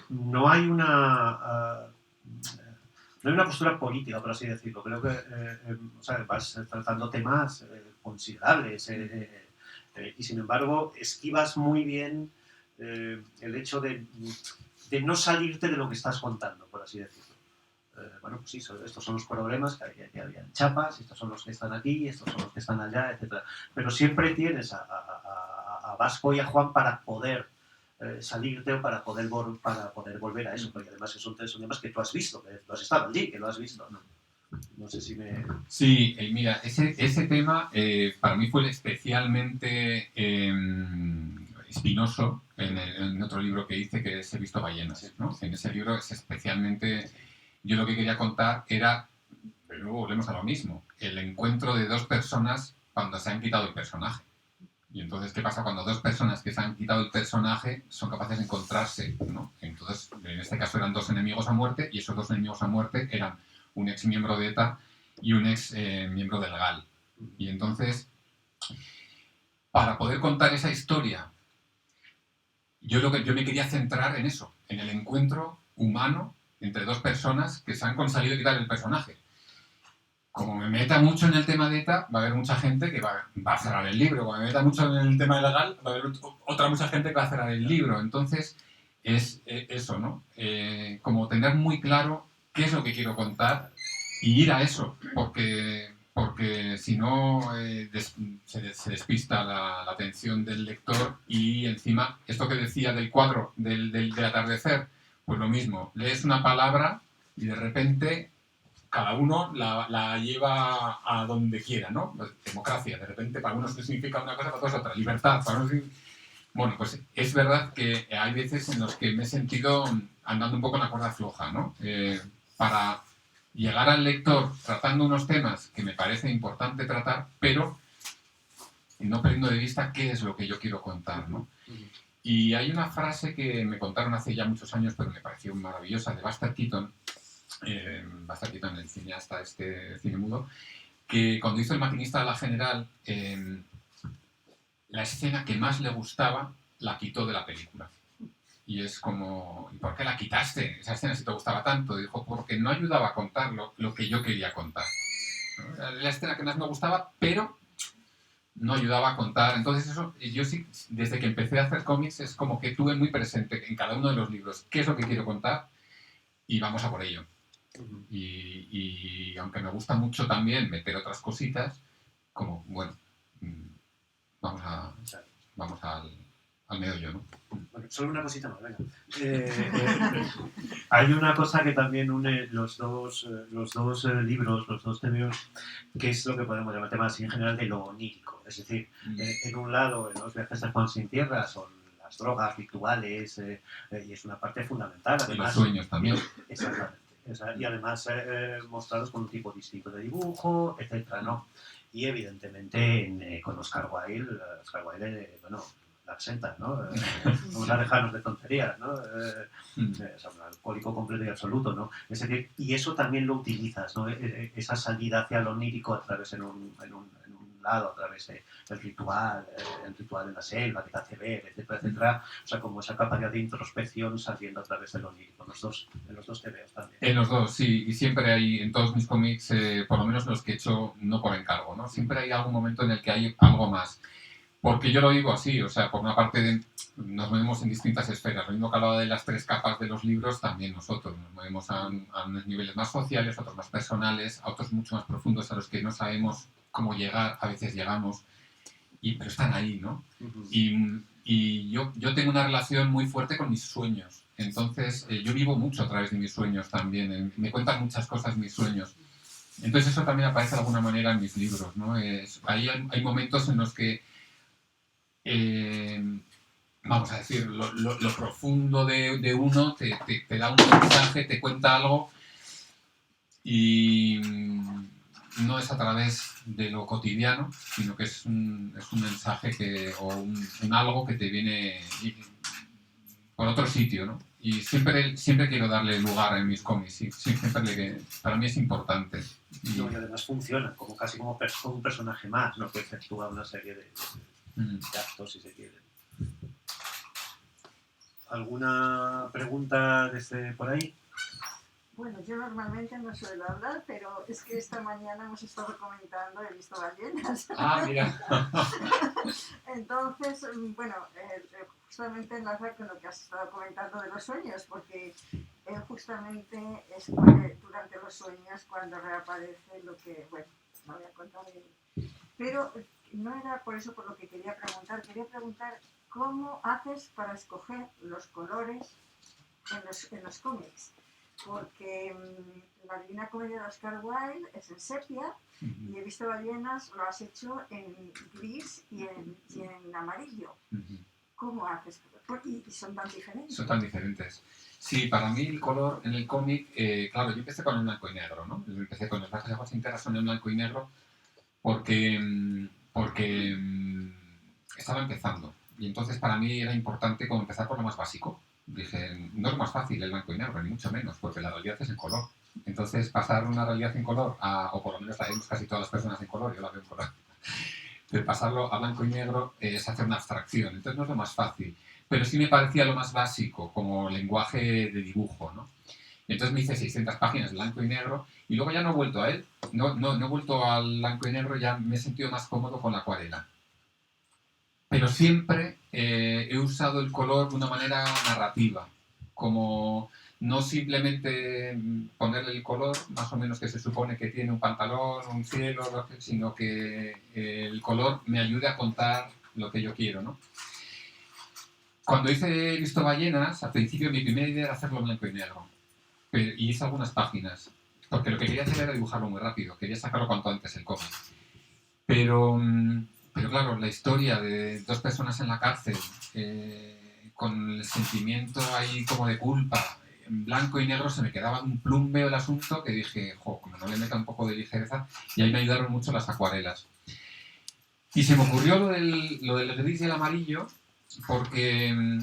No hay una postura política, por así decirlo. Creo que o sea, vas tratando temas considerables y sin embargo esquivas muy bien el hecho de no salirte de lo que estás contando, por así decirlo. Bueno, pues sí, estos son los problemas que había en Chiapas, estos son los que están aquí, estos son los que están allá, etc. Pero siempre tienes a Vasco y a Juan para poder salirte o para poder volver a eso, porque además son temas que tú has visto, que tú has estado allí, que lo has visto, ¿no? No sé si me... Sí, mira, ese tema para mí fue especialmente espinoso en otro libro que hice, que es He visto ballenas, ¿no? En ese libro es especialmente... Yo lo que quería contar era, pero luego volvemos a lo mismo, el encuentro de dos personas cuando se han quitado el personaje. Y entonces, ¿qué pasa cuando dos personas que se han quitado el personaje son capaces de encontrarse, ¿no? Entonces, en este caso eran dos enemigos a muerte, y esos dos enemigos a muerte eran un ex miembro de ETA y un ex miembro del GAL. Y entonces, para poder contar esa historia, yo me quería centrar en eso, en el encuentro humano entre dos personas que se han conseguido quitar el personaje. Como me meta mucho en el tema de ETA, va a haber mucha gente que va a cerrar el libro. Como me meta mucho en el tema de legal, va a haber otra mucha gente que va a cerrar el libro. Entonces, es eso, ¿no? Como tener muy claro qué es lo que quiero contar y ir a eso, porque si no se despista la atención del lector. Y encima, esto que decía del cuadro, del atardecer, pues lo mismo, lees una palabra y de repente cada uno la lleva a donde quiera, ¿no? Pues, democracia, de repente para unos significa una cosa, para otros otra, libertad, para unos... Bueno, pues es verdad que hay veces en los que me he sentido andando un poco en la cuerda floja, ¿no? Para llegar al lector tratando unos temas que me parece importante tratar, pero no perdiendo de vista qué es lo que yo quiero contar, ¿no? Y hay una frase que me contaron hace ya muchos años, pero me pareció maravillosa, de Buster Keaton, el cineasta cine mudo, que cuando hizo El maquinista de la General, la escena que más le gustaba la quitó de la película. Y es como, ¿y por qué la quitaste? Esa escena si te gustaba tanto. Dijo, porque no ayudaba a contar lo que yo quería contar. ¿No? Era la escena que más me gustaba, pero no ayudaba a contar. Entonces eso, yo sí, desde que empecé a hacer cómics, es como que tuve muy presente en cada uno de los libros qué es lo que quiero contar y vamos a por ello. Y aunque me gusta mucho también meter otras cositas, como, bueno, vamos al meollo, ¿no? Bueno, solo una cosita más, venga. Hay una cosa que también une los dos libros, los dos temas, que es lo que podemos llamar temas así en general de lo onírico. Es decir, en un lado, en los viajes de Juan sin tierra son las drogas rituales y es una parte fundamental. Además, y los sueños también. Exactamente. Y además mostrados con un tipo distinto de dibujo, etcétera, ¿no? Y evidentemente con Oscar Wilde, bueno, la absenta, ¿no? Vamos a dejarnos de tonterías, ¿no? Es un alcohólico completo y absoluto, ¿no? Es decir, y eso también lo utilizas, ¿no? Esa salida hacia lo onírico a través en un lado, a través del ritual, el ritual en la selva que te hace ver, etcétera, etcétera. O sea, como esa capacidad de introspección saliendo a través de lo onírico. En los dos te veo también. En los dos, sí. Y siempre hay, en todos mis cómics, por lo menos los que he hecho no por encargo, ¿no? Siempre hay algún momento en el que hay algo más. Porque yo lo digo así, o sea, por una parte nos movemos en distintas esferas. Lo mismo que hablaba de las 3 capas de los libros, también nosotros nos movemos a unos niveles más sociales, otros más personales, a otros mucho más profundos a los que no sabemos cómo llegar, a veces llegamos, pero están ahí, ¿no? Y yo tengo una relación muy fuerte con mis sueños. Entonces, yo vivo mucho a través de mis sueños también. Me cuentan muchas cosas mis sueños. Entonces eso también aparece de alguna manera en mis libros, ¿no? Hay momentos en los que, vamos a decir, lo profundo de uno te da un mensaje, te cuenta algo y no es a través de lo cotidiano, sino que es un mensaje o un algo que te viene por otro sitio, ¿no? Y siempre quiero darle lugar en mis cómics, para mí es importante. Y además funciona casi como un personaje más, ¿no? Que efectúa una serie de actos, si se quiere. ¿Alguna pregunta desde por ahí? Bueno, yo normalmente no suelo hablar, pero es que esta mañana hemos estado comentando, he visto ballenas. Ah, mira. Entonces, bueno, justamente enlazar con lo que has estado comentando de los sueños, porque justamente es durante los sueños cuando reaparece lo que, bueno, no voy a contar. Pero no era por eso por lo que quería preguntar cómo haces para escoger los colores en los cómics. Porque la Divina Comedia de Oscar Wilde es en sepia y He visto ballenas lo has hecho en gris y en amarillo. ¿Cómo haces? Y son tan diferentes. Son tan diferentes. Sí, para mí el color en el cómic, claro, yo empecé con el blanco y negro, ¿no? Yo empecé con los Viajes de Agua sin Tierra son en blanco y negro porque estaba empezando. Y entonces para mí era importante como empezar por lo más básico. Dije, no es más fácil el blanco y negro, ni mucho menos, porque la realidad es en color. Entonces, pasar una realidad en color, o por lo menos la vemos casi todas las personas en color, yo la veo en color, pero pasarlo a blanco y negro es hacer una abstracción. Entonces no es lo más fácil, pero sí me parecía lo más básico, como lenguaje de dibujo, ¿no? Entonces me hice 600 páginas blanco y negro, y luego ya no he vuelto a él, no he vuelto al blanco y negro, ya me he sentido más cómodo con la acuarela. Pero siempre he usado el color de una manera narrativa, como no simplemente ponerle el color más o menos que se supone que tiene un pantalón, un cielo, sino que el color me ayude a contar lo que yo quiero, ¿no? Cuando He visto ballenas, al principio mi primera idea era hacerlo blanco y negro, y hice algunas páginas, porque lo que quería hacer era dibujarlo muy rápido, quería sacarlo cuanto antes el cómic. Pero claro, la historia de dos personas en la cárcel, con el sentimiento ahí como de culpa, en blanco y negro se me quedaba un plumbeo el asunto que dije, como no le meta un poco de ligereza, y ahí me ayudaron mucho las acuarelas. Y se me ocurrió lo del gris y el amarillo, porque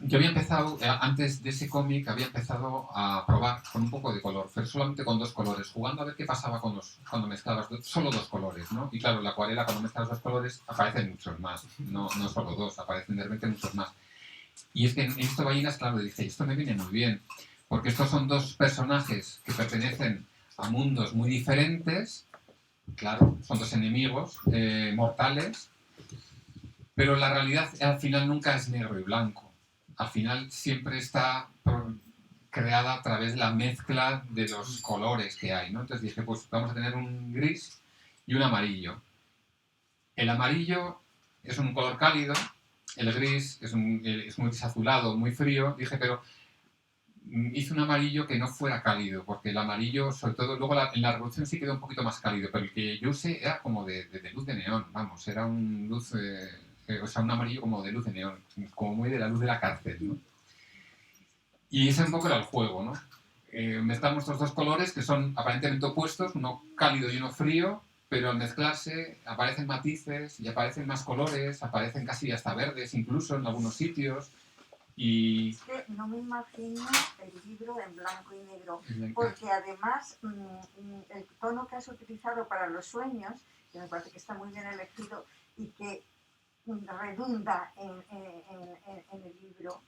yo había empezado, antes de ese cómic, había empezado a probar con un poco de color, pero solamente con dos colores, jugando a ver qué pasaba cuando mezclabas solo dos colores, ¿no? Y claro, en la acuarela, cuando mezclas dos colores, aparecen muchos más, no solo dos, aparecen de repente muchos más. Y es que en He visto ballenas, claro, dije, esto me viene muy bien, porque estos son dos personajes que pertenecen a mundos muy diferentes, claro, son dos enemigos mortales, pero la realidad al final nunca es negro y blanco. Al final siempre está creada a través de la mezcla de los colores que hay, ¿no? Entonces dije, pues vamos a tener un gris y un amarillo. El amarillo es un color cálido, el gris es muy azulado, muy frío. Dije, pero hice un amarillo que no fuera cálido, porque el amarillo, sobre todo, luego en la Revolución sí quedó un poquito más cálido, pero el que yo usé era como de luz de neón, vamos, era un luz... o sea, un amarillo como de luz de neón, como muy de la luz de la cárcel, ¿no? Y ese un poco era el juego, ¿no? Mezclamos estos dos colores que son aparentemente opuestos, uno cálido y uno frío, pero al mezclarse aparecen matices y aparecen más colores, aparecen casi hasta verdes incluso en algunos sitios. Y... Es que no me imagino el libro en blanco y negro, porque además el tono que has utilizado para los sueños, que me parece que está muy bien elegido y que redunda en el libro,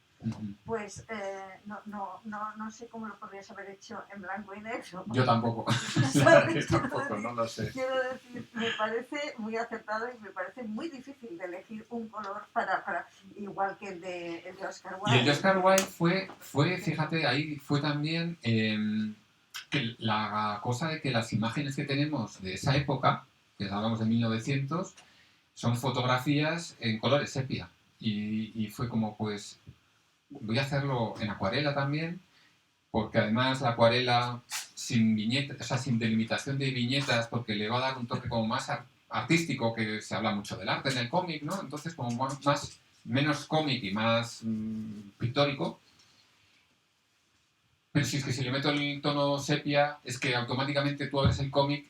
pues no sé cómo lo podrías haber hecho en blanco y negro. Yo tampoco. No lo sé. Quiero decir, me parece muy acertado y me parece muy difícil de elegir un color para igual que el de Oscar Wilde. Y el de Oscar Wilde fue fíjate, ahí fue también que la cosa de que las imágenes que tenemos de esa época, que hablamos de 1900, son fotografías en colores sepia. Y fue como, pues, voy a hacerlo en acuarela también, porque además la acuarela sin viñetas, o sea, sin delimitación de viñetas, porque le va a dar un toque como más artístico, que se habla mucho del arte en el cómic, ¿no? Entonces como menos cómic y más pictórico. Pero si es que si le meto el tono sepia, es que automáticamente tú abres el cómic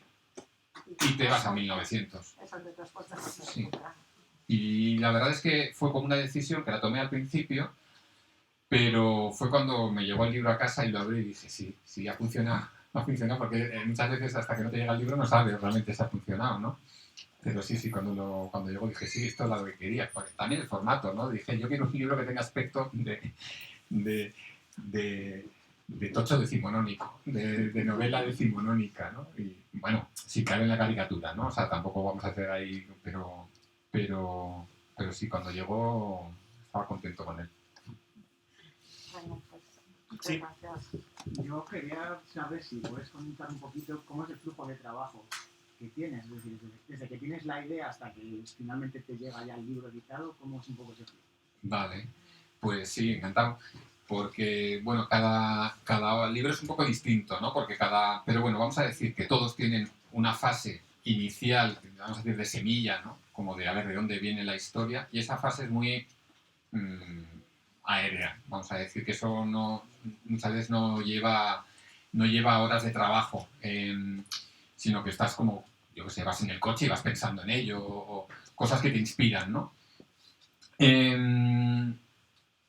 y te vas a 1900. Eso te transportas a otra Sí. época. Y la verdad es que fue como una decisión que la tomé al principio, pero fue cuando me llegó el libro a casa y lo abrí y dije, sí, ha funcionado, porque muchas veces hasta que no te llega el libro no sabes realmente si ha funcionado, ¿no? Pero sí, cuando llegó dije, sí, esto es lo que quería, porque también el formato, ¿no? Dije, yo quiero un libro que tenga aspecto de tocho decimonónico, de novela decimonónica, ¿no? Y bueno, si cabe en la caricatura, ¿no? O sea, tampoco vamos a hacer ahí, pero sí, cuando llegó estaba contento con él. Bueno, pues, muchas Sí. gracias. Yo quería saber si puedes comentar un poquito cómo es el flujo de trabajo que tienes, es decir, desde que tienes la idea hasta que finalmente te llega ya el libro editado, ¿cómo es un poco ese flujo? Vale, pues sí, encantado. Porque, bueno, cada libro es un poco distinto, ¿no? Pero bueno, vamos a decir que todos tienen una fase inicial, vamos a decir, de semilla, ¿no? Como de a ver de dónde viene la historia, y esa fase es muy aérea. Vamos a decir que eso muchas veces no lleva horas de trabajo, sino que estás como, yo qué sé, vas en el coche y vas pensando en ello, o cosas que te inspiran, ¿no?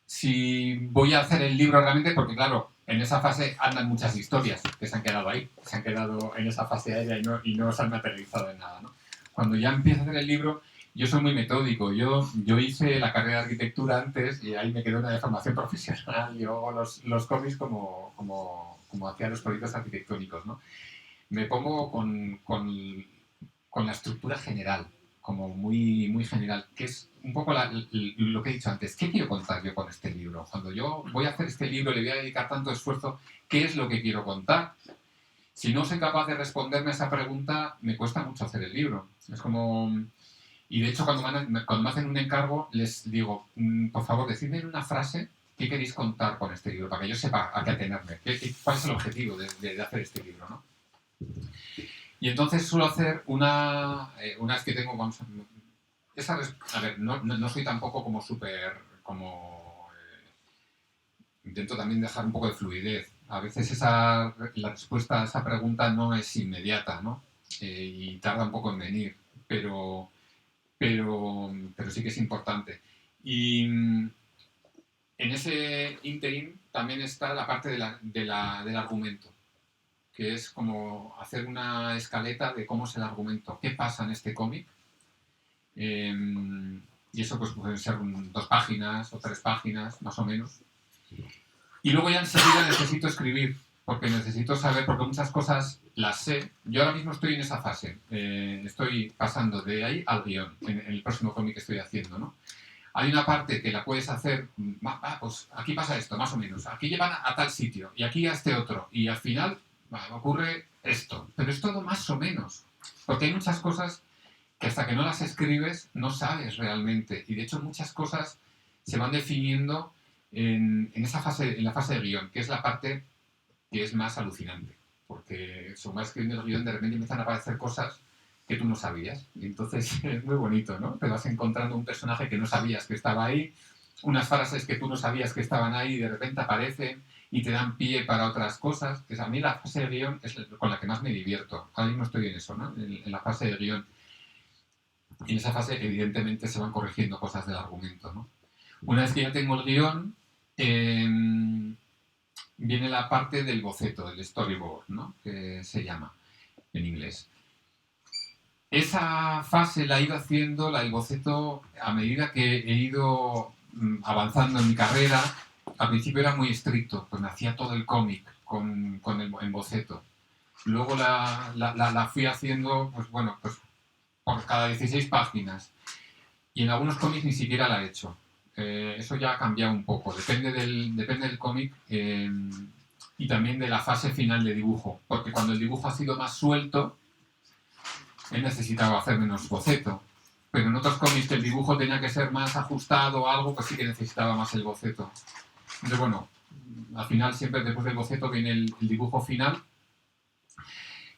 Si voy a hacer el libro realmente, porque claro, en esa fase andan muchas historias que se han quedado ahí, se han quedado en esa fase aérea y no se han materializado en nada, ¿no? Cuando ya empiezo a hacer el libro, yo soy muy metódico. Yo hice la carrera de arquitectura antes y ahí me quedó una deformación profesional. Yo hago los cómics como hacía los proyectos arquitectónicos, ¿no? Me pongo con la estructura general, como muy general, que es un poco lo que he dicho antes. ¿Qué quiero contar yo con este libro? Cuando yo voy a hacer este libro, le voy a dedicar tanto esfuerzo, ¿qué es lo que quiero contar? Si no soy capaz de responderme a esa pregunta, me cuesta mucho hacer el libro. Es como... Y de hecho, cuando me hacen un encargo, les digo, por favor, decidme en una frase qué queréis contar con este libro, para que yo sepa a qué atenerme. ¿Cuál es el objetivo de hacer este libro, ¿no? Y entonces suelo hacer una vez que tengo, vamos a ver, no soy tampoco como intento también dejar un poco de fluidez. A veces la respuesta a esa pregunta no es inmediata, ¿no? Y tarda un poco en venir, pero sí que es importante. Y en ese interim también está la parte del argumento, que es como hacer una escaleta de cómo es el argumento, qué pasa en este cómic. Y eso pues pueden ser 2 páginas o 3 páginas, más o menos. Y luego ya enseguida necesito escribir, porque necesito saber, porque muchas cosas las sé. Yo ahora mismo estoy en esa fase. Estoy pasando de ahí al guión, en el próximo cómic que estoy haciendo, ¿no? Hay una parte que la puedes hacer, pues aquí pasa esto, más o menos. Aquí llevan a tal sitio, y aquí a este otro. Y al final ocurre esto. Pero es todo más o menos. Porque hay muchas cosas que hasta que no las escribes no sabes realmente. Y de hecho muchas cosas se van definiendo en esa fase, en la fase de guión, que es la parte que es más alucinante. Porque según vas escribiendo el guión, de repente empiezan a aparecer cosas que tú no sabías. Y entonces es muy bonito, ¿no? Te vas encontrando un personaje que no sabías que estaba ahí, unas frases que tú no sabías que estaban ahí y de repente aparecen y te dan pie para otras cosas. Que a mí la fase de guión es con la que más me divierto. Ahora mismo estoy en eso, ¿no? En la fase de guión. Y en esa fase, evidentemente, se van corrigiendo cosas del argumento, ¿no? Una vez que ya tengo el guión, viene la parte del boceto, del storyboard, ¿no? Que se llama en inglés. Esa fase la he ido haciendo, el boceto, a medida que he ido avanzando en mi carrera. Al principio era muy estricto, pues me hacía todo el cómic con el boceto. Luego la fui haciendo, pues bueno, pues por cada 16 páginas. Y en algunos cómics ni siquiera la he hecho. Eso ya ha cambiado un poco. Depende del cómic y también de la fase final de dibujo. Porque cuando el dibujo ha sido más suelto, he necesitado hacer menos boceto. Pero en otros cómics que el dibujo tenía que ser más ajustado o algo, pues sí que necesitaba más el boceto. Entonces, bueno, al final siempre después del boceto viene el dibujo final,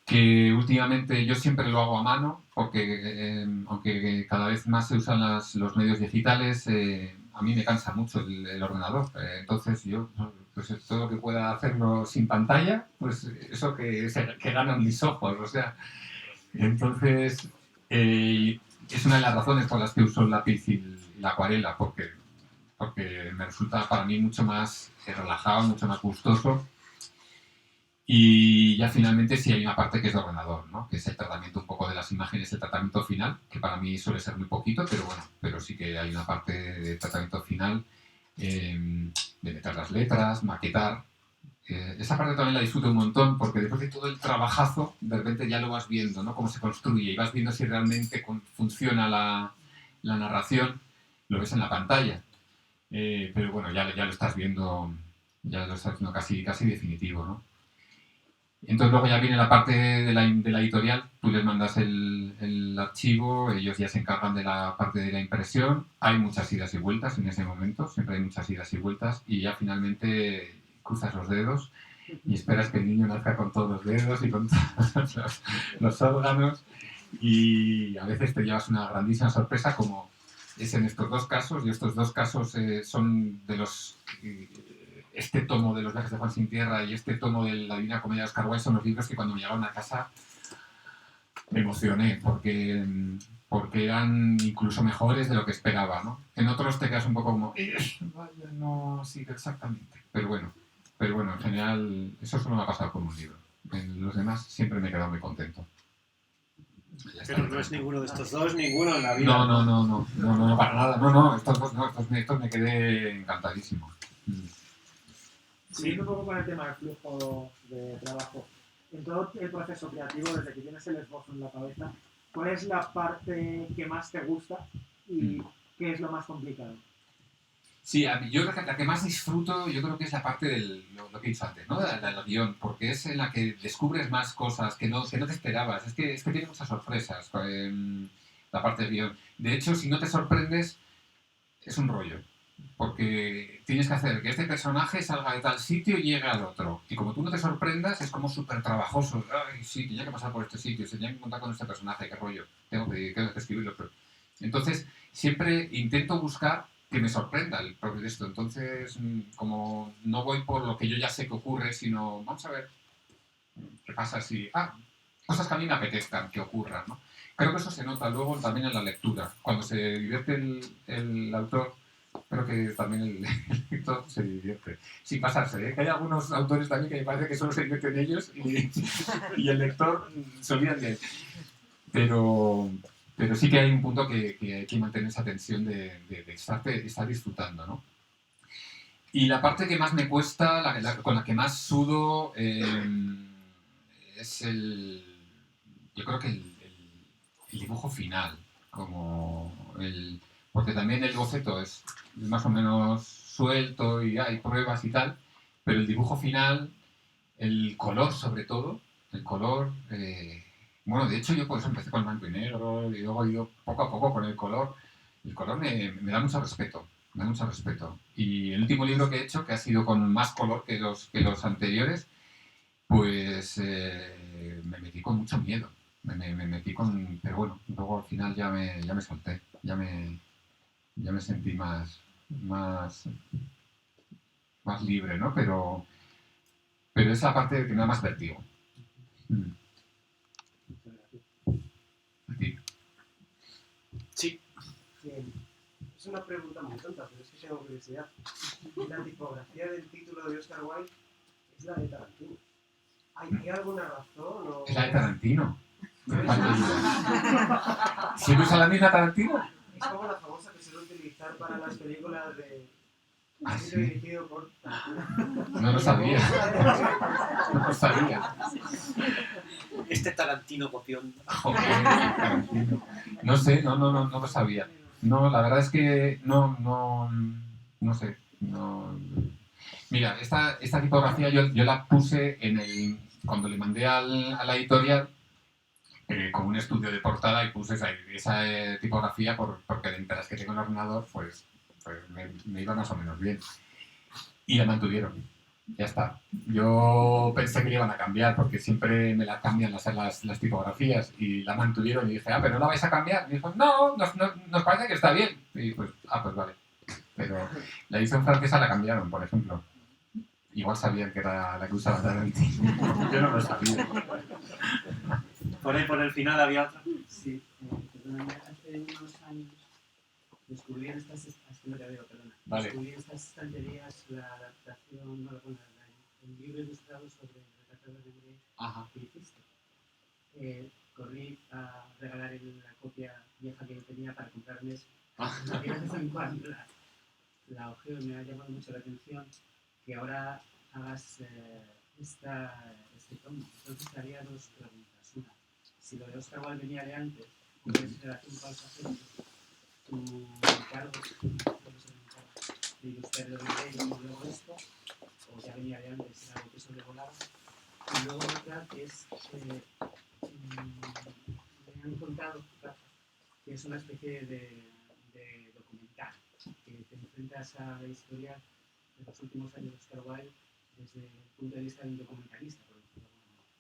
que últimamente yo siempre lo hago a mano, porque aunque cada vez más se usan los medios digitales, a mí me cansa mucho el ordenador. Entonces yo, pues todo lo que pueda hacerlo sin pantalla, pues eso que ganan mis ojos, o sea. Entonces, es una de las razones por las que uso el lápiz y la acuarela, porque me resulta para mí mucho más relajado, mucho más gustoso. Y ya finalmente sí hay una parte que es de ordenador, ¿no? Que es el tratamiento un poco de las imágenes, el tratamiento final, que para mí suele ser muy poquito, pero bueno, pero sí que hay una parte de tratamiento final, de meter las letras, maquetar. Esa parte también la disfruto un montón, porque después de todo el trabajazo, de repente ya lo vas viendo, ¿no? Cómo se construye, y vas viendo si realmente funciona la narración, lo ves en la pantalla. Pero bueno, ya lo estás viendo casi definitivo, ¿no? Entonces luego ya viene la parte de la editorial, tú les mandas el archivo, ellos ya se encargan de la parte de la impresión, hay muchas idas y vueltas en ese momento, siempre hay muchas idas y vueltas, y ya finalmente cruzas los dedos y esperas que el niño nazca con todos los dedos y con todos los órganos, y a veces te llevas una grandísima sorpresa, como es en estos dos casos, y estos dos casos son de los... este tomo de Los viajes de Juan Sin Tierra y este tomo de La Divina Comedia de Oscar Wilde son los libros que cuando me llegaron a casa me emocioné, porque eran incluso mejores de lo que esperaba, ¿no? En otros te quedas un poco como, vaya, no sigue exactamente. Pero bueno, en general, eso solo me ha pasado con un libro. En los demás siempre me he quedado muy contento. Pero no es ninguno de estos dos, ninguno en la vida. No, para nada. No, estos dos no, estos me quedé encantadísimo. Siguiendo un poco con el tema del flujo de trabajo, en todo el proceso creativo, desde que tienes el esbozo en la cabeza, ¿cuál es la parte que más te gusta y qué es lo más complicado? Sí, yo la que más disfruto, yo creo que es la parte lo que he dicho antes, ¿no? Del guión, porque es en la que descubres más cosas que no te esperabas. Es que tiene muchas sorpresas, la parte del guión. De hecho, si no te sorprendes, es un rollo. Porque tienes que hacer que este personaje salga de tal sitio y llegue al otro. Y como tú no te sorprendas, es como súper trabajoso. Ay, sí, tenía que pasar por este sitio, tenía que contar con este personaje, qué rollo. Tengo que escribirlo. Entonces, siempre intento buscar que me sorprenda el propio texto. Entonces, como no voy por lo que yo ya sé que ocurre, sino vamos a ver qué pasa si... cosas que a mí me apetezcan que ocurran, ¿no? Creo que eso se nota luego también en la lectura. Cuando se divierte el autor, creo que también el lector se divierte. Sin pasarse, ¿eh? Que hay algunos autores también que me parece que solo se divierten ellos y el lector se olvida de él. Pero sí que hay un punto que hay que mantener esa tensión de estar disfrutando, ¿no? Y la parte que más me cuesta, con la que más sudo, es yo creo que el dibujo final, porque también el boceto es más o menos suelto y hay pruebas y tal, pero el dibujo final, el color sobre todo, el color... bueno, de hecho yo por eso empecé con el blanco y negro y luego he ido poco a poco con el color. El color me da mucho respeto, Y el último libro que he hecho, que ha sido con más color que los anteriores, pues me metí con mucho miedo. Me metí con... Pero bueno, luego al final ya me solté, ya me sentí más libre, ¿no? Pero es la parte que me da más vértigo. Sí. Es una pregunta muy tonta, pero es que tengo curiosidad. La tipografía del título de Oscar Wilde es la de Tarantino. ¿Hay alguna razón o...? Es la de Tarantino. ¿Siempre usa la misma Tarantino? Es como la famosa que se suele utilizar para las películas de... ¿Ah, sí? Dirigido por Tarantino. No lo sabía. No lo sabía. Este Tarantino copión. Joder, Tarantino. No sé, no lo sabía. No, la verdad es que no sé. No. Mira, esta tipografía yo la puse cuando le mandé a la editorial con un estudio de portada y puse esa tipografía porque de las que tengo en el ordenador pues me iba más o menos bien. y la mantuvieron. Ya está. Yo pensé que le iban a cambiar porque siempre me la cambian las tipografías y la mantuvieron y dije, pero ¿no la vais a cambiar? Y dijo, no, nos parece que está bien. Y pues, pues vale. Pero la edición francesa la cambiaron, por ejemplo. Igual sabían que era la que usaba Tarantino. Yo no lo sabía. Por ahí, por el final había otra. Sí, perdóname, hace unos años descubrí en estas Vale. descubrí en estas estanterías la adaptación, el libro ilustrado sobre el retrato de Dorian Gray Ajá. que hiciste. Corrí a regalar la copia vieja que yo tenía para comprarme eso. De vez en cuando la ojeo y me ha llamado mucho la atención que ahora hagas este tomo. Entonces te haría dos preguntas. Una, si lo de Oscar Wilde venía de antes, ¿puedes hacer un paso a tu encargo de ilustrar el Gray y luego esto? ¿O ya venía de antes, era algo que sobrevolaba? Y luego otra que es, me han contado, que es una especie de documental, que te enfrentas a la historia de los últimos años de Oscar Wilde desde el punto de vista de un documentalista, por decirlo de alguna manera.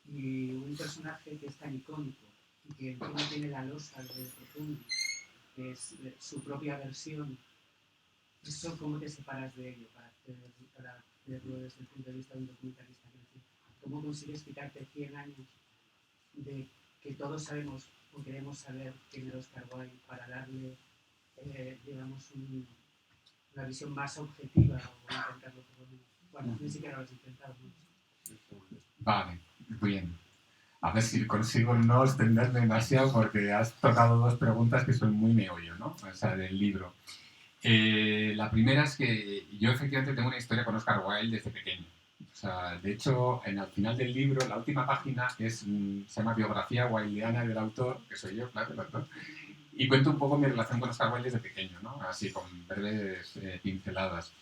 Y un personaje que es tan icónico y que encima tiene la losa de Profundis, que es su propia versión, ¿eso cómo te separas de ello para hacerlo desde el punto de vista de un documentalista? ¿Cómo consigues quitarte 100 años de que todos sabemos o queremos saber quién era Oscar Wilde para darle, digamos, una visión más objetiva o intentarlo por lo menos? Bueno, ni siquiera lo has intentado, ¿no? Vale, bien. A ver si consigo no extenderme demasiado porque has tocado dos preguntas que son muy meollo, ¿no? O sea, del libro. La primera es que yo efectivamente tengo una historia con Oscar Wilde desde pequeño. O sea, de hecho, al final del libro, la última página se llama Biografía Wildeana del autor, que soy yo, claro, el autor, y cuento un poco mi relación con Oscar Wilde desde pequeño, ¿no? Así, con breves pinceladas.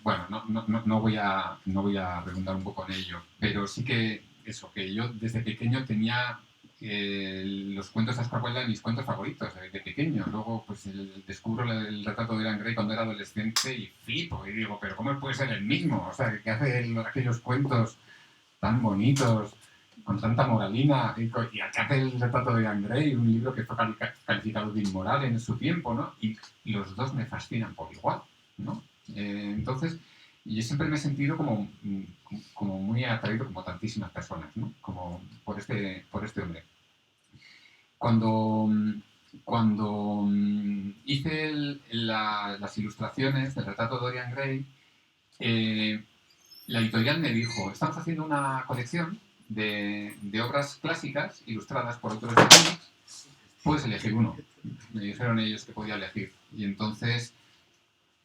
Bueno, no voy a redundar un poco en ello, pero sí que eso, que yo desde pequeño tenía los cuentos de Oscar Wilde, mis cuentos favoritos de pequeño. Luego pues descubro el retrato de Dorian Gray cuando era adolescente y flipo y digo, pero ¿cómo puede ser el mismo? O sea, que hace aquellos cuentos tan bonitos, con tanta moralina, y que hace el retrato de Dorian Gray, un libro que fue calificado de inmoral en su tiempo, ¿no? Y los dos me fascinan por igual, ¿no? Entonces, yo siempre me he sentido como muy atraído, como tantísimas personas, ¿no? Como por este hombre. Cuando hice las ilustraciones del retrato de Dorian Gray, la editorial me dijo, estamos haciendo una colección de obras clásicas ilustradas por autores de cómics, puedes elegir uno. Me dijeron ellos que podía elegir. Y entonces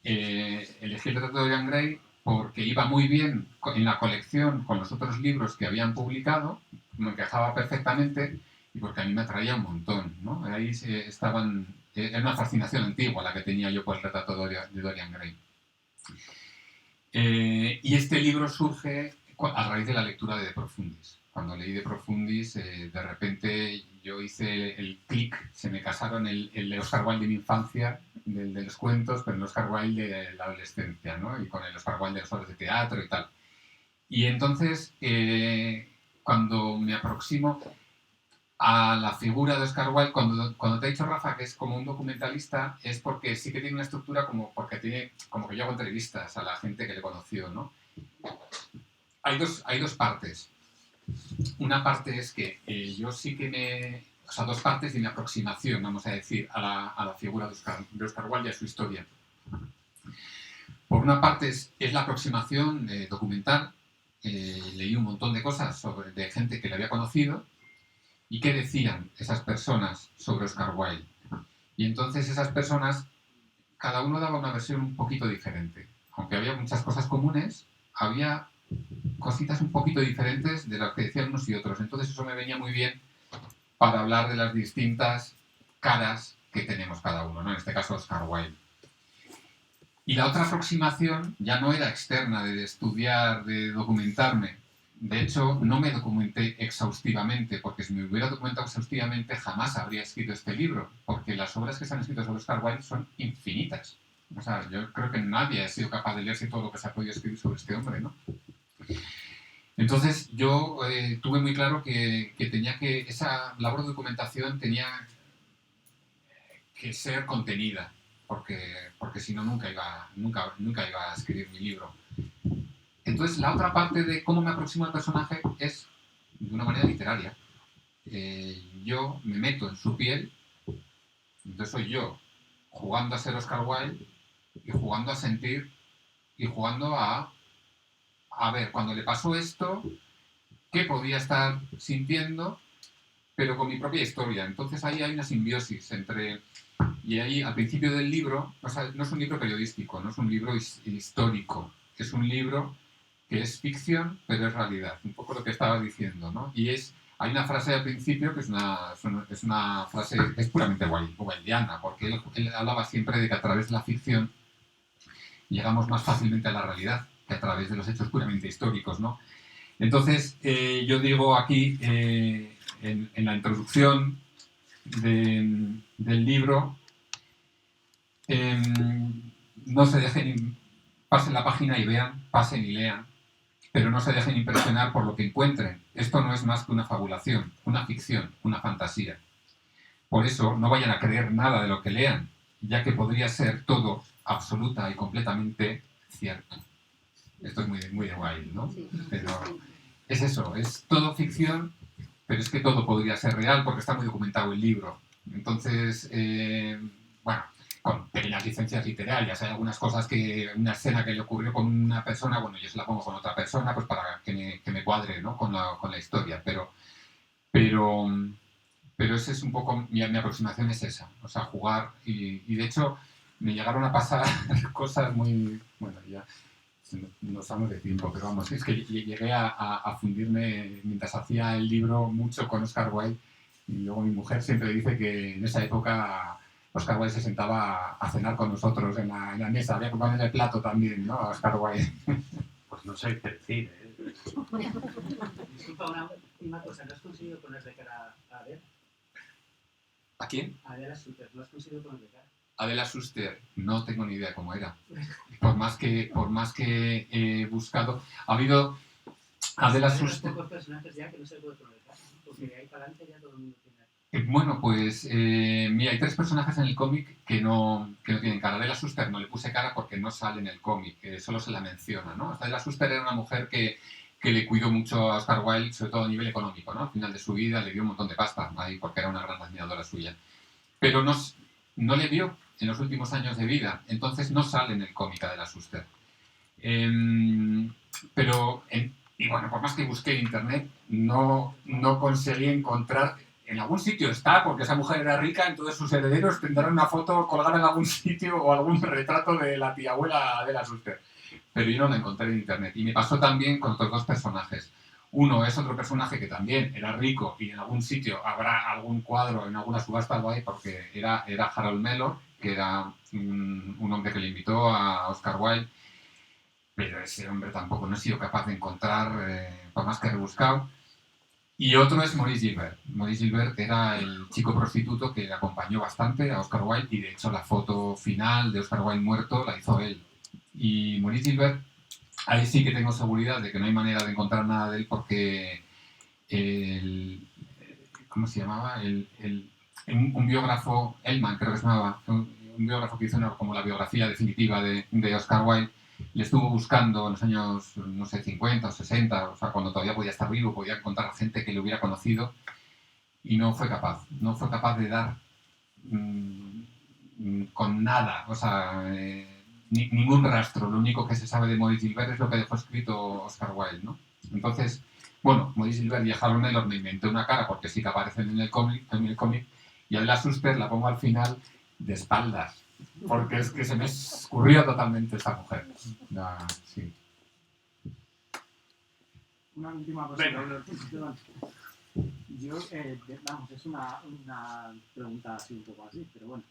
elegí el retrato de Dorian Gray porque iba muy bien en la colección con los otros libros que habían publicado, me encajaba perfectamente y porque a mí me atraía un montón, ¿no? Ahí era una fascinación antigua la que tenía yo por el retrato de Dorian Gray. Y este libro surge a raíz de la lectura de De Profundis. Cuando leí De Profundis, de repente yo hice el clic, se me casaron el Oscar Wilde de mi infancia, de los cuentos, pero el Oscar Wilde de la adolescencia, ¿no? Y con el Oscar Wilde de las obras de teatro y tal. Y entonces, cuando me aproximo a la figura de Oscar Wilde, cuando te he dicho, Rafa, que es como un documentalista, es porque sí que tiene una estructura como que yo hago entrevistas a la gente que le conoció, ¿no? Hay dos partes. Una parte es que yo sí que o sea, dos partes de mi aproximación, vamos a decir, a la figura de Oscar Wilde y a su historia. Por una parte es la aproximación documental. Leí un montón de cosas de gente que le había conocido y qué decían esas personas sobre Oscar Wilde. Y entonces esas personas, cada uno daba una versión un poquito diferente. Aunque había muchas cosas comunes, había cositas un poquito diferentes de las que decían unos y otros. Entonces eso me venía muy bien para hablar de las distintas caras que tenemos cada uno, ¿no? En este caso Oscar Wilde. Y la otra aproximación ya no era externa, de estudiar, de documentarme, De hecho, no me documenté exhaustivamente, porque si me hubiera documentado exhaustivamente jamás habría escrito este libro, porque las obras que se han escrito sobre Oscar Wilde son infinitas. O sea, yo creo que nadie ha sido capaz de leerse todo lo que se ha podido escribir sobre este hombre, ¿no? Entonces, yo tuve muy claro que tenía que, esa labor de documentación tenía que ser contenida, porque si no nunca iba a escribir mi libro. Entonces, la otra parte de cómo me aproximo al personaje es de una manera literaria. Yo me meto en su piel, entonces soy yo jugando a ser Oscar Wilde y jugando a sentir y jugando a ver, cuando le pasó esto, qué podía estar sintiendo, pero con mi propia historia. Entonces ahí hay una simbiosis entre... Y ahí, al principio del libro, o sea, no es un libro periodístico, no es un libro histórico, es un libro que es ficción, pero es realidad. Un poco lo que estaba diciendo, ¿no? Y hay una frase al principio que es una frase que es puramente wildiana, porque él hablaba siempre de que a través de la ficción llegamos más fácilmente a la realidad que a través de los hechos puramente históricos, ¿no? Entonces, yo digo aquí, en la introducción del libro, no se dejen, pasen la página y vean, pasen y lean, pero no se dejen impresionar por lo que encuentren. Esto no es más que una fabulación, una ficción, una fantasía. Por eso, no vayan a creer nada de lo que lean, ya que podría ser todo absoluta y completamente cierto. Esto es muy de Wilde, ¿no? Pero es eso, es todo ficción, pero es que todo podría ser real porque está muy documentado el libro. Entonces, bueno, con pequeñas licencias literarias, hay algunas cosas una escena que le ocurrió con una persona, bueno, yo se la pongo con otra persona, pues para que me cuadre, ¿no? con la historia, pero ese es un poco, mi aproximación es esa, o sea, jugar, y de hecho me llegaron a pasar cosas muy, bueno, ya no estamos de tiempo, pero vamos, es que llegué a fundirme mientras hacía el libro mucho con Oscar Wilde, y luego mi mujer siempre dice que en esa época Oscar Wilde se sentaba a cenar con nosotros en la mesa, había que ponerle el plato también, ¿no? A Oscar Wilde. Pues no sé qué decir, Disculpa, una última cosa, ¿no has conseguido ponerle cara a Adela? ¿A quién? A Adela Suter, ¿no has conseguido ponerle cara? Adela Suster, no tengo ni idea cómo era. Por más que he buscado, ha habido Adela Suster. Hay pocos personajes ya que no se puede poner cara, ¿no? Porque de ahí para adelante ya todo el mundo tiene. Bueno, pues mira, hay 3 personajes en el cómic que no tienen cara. Adela Suster no le puse cara porque no sale en el cómic, solo se la menciona, ¿no? Adela Suster era una mujer que le cuidó mucho a Oscar Wilde, sobre todo a nivel económico, ¿no? Al final de su vida le dio un montón de pasta ahí porque era una gran admiradora suya. Pero no le vio en los últimos años de vida, entonces no sale en el cómic Adela Suster. Pero, y bueno, por más que busqué en internet, no conseguí encontrar. En algún sitio está, porque esa mujer era rica, entonces sus herederos tendrán una foto colgada en algún sitio o algún retrato de la tía abuela Adela Suster. Pero yo no la encontré en internet. Y me pasó también con otros 2 personajes. Uno es otro personaje que también era rico y en algún sitio habrá algún cuadro, en alguna subasta algo ahí, porque era Harold Mellor, que era un hombre que le invitó a Oscar Wilde, pero ese hombre tampoco no he sido capaz de encontrar, por más que he rebuscado. Y otro es Maurice Gilbert. Maurice Gilbert era el chico prostituto que le acompañó bastante a Oscar Wilde y de hecho la foto final de Oscar Wilde muerto la hizo él. Y Maurice Gilbert, ahí sí que tengo seguridad de que no hay manera de encontrar nada de él porque ¿cómo se llamaba? Un biógrafo, Ellman creo que se llamaba, un biógrafo que hizo como la biografía definitiva de Oscar Wilde, le estuvo buscando en los años, no sé, 50 o 60, o sea, cuando todavía podía estar vivo, podía encontrar gente que le hubiera conocido y no fue capaz de dar con nada, o sea, ningún rastro. Lo único que se sabe de Maurice Gilbert es lo que dejó escrito Oscar Wilde, ¿no? Entonces, bueno, Maurice Gilbert y Harold Mellor me inventé una cara porque sí que aparecen en el cómic, y a Adela Suster la pongo al final de espaldas, porque es que se me escurrió totalmente esta mujer. Sí. Una última cosa. Yo, vamos, es una pregunta así un poco así, pero bueno.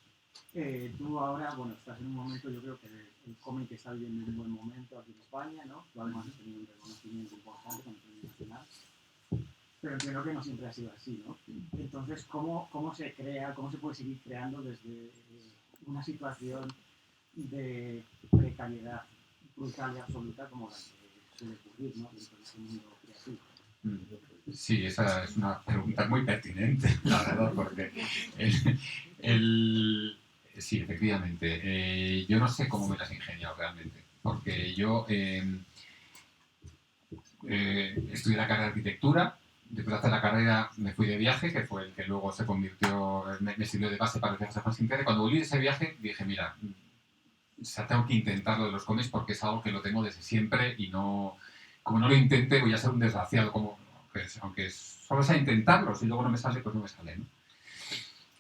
Tú ahora, bueno, estás en un momento, yo creo que el cómic está viviendo un buen momento aquí en España, ¿no? Tú además has tenido un reconocimiento importante con el Premio Nacional. Pero entiendo que no siempre ha sido así, ¿no? Entonces, ¿cómo se crea, cómo se puede seguir creando desde una situación de precariedad brutal y absoluta como la que suele ocurrir, ¿no? Dentro de ese mundo creativo? Sí, esa es una pregunta muy pertinente, la verdad, porque sí, efectivamente. Yo no sé cómo me las he ingeniado realmente, porque yo estudié la carrera de arquitectura. Después de hacer la carrera me fui de viaje, que fue el que luego se convirtió, me sirvió de base para el viaje a Juan Sin Tierra. Y cuando volví de ese viaje dije, mira, o sea, tengo que intentarlo de los cómics porque es algo que lo tengo desde siempre y no, como no lo intente voy a ser un desgraciado, como, pues, aunque solo sea intentarlo, si luego no me sale, pues no me sale, ¿no?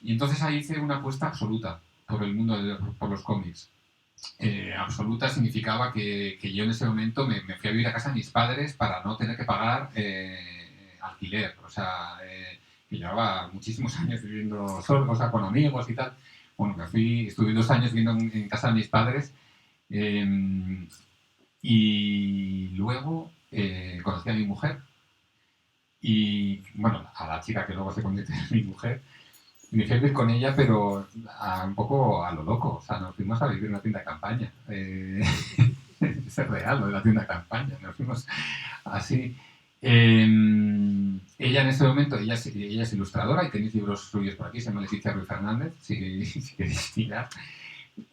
Y entonces ahí hice una apuesta absoluta por el mundo, por los cómics. Absoluta significaba que yo en ese momento me fui a vivir a casa de mis padres para no tener que pagar alquiler, o sea, que llevaba muchísimos años viviendo solo, o sea, con amigos y tal. Bueno, estuve 2 años viviendo en casa de mis padres y luego conocí a mi mujer y, bueno, a la chica que luego se convirtió en mi mujer. Y me fui a vivir con ella, pero un poco a lo loco, o sea, nos fuimos a vivir en una tienda de campaña. Es real, lo de la tienda de campaña, nos fuimos así. Ella en ese momento, ella es ilustradora y tenéis libros suyos por aquí, se llama Leticia Ruiz Fernández, si queréis mirar.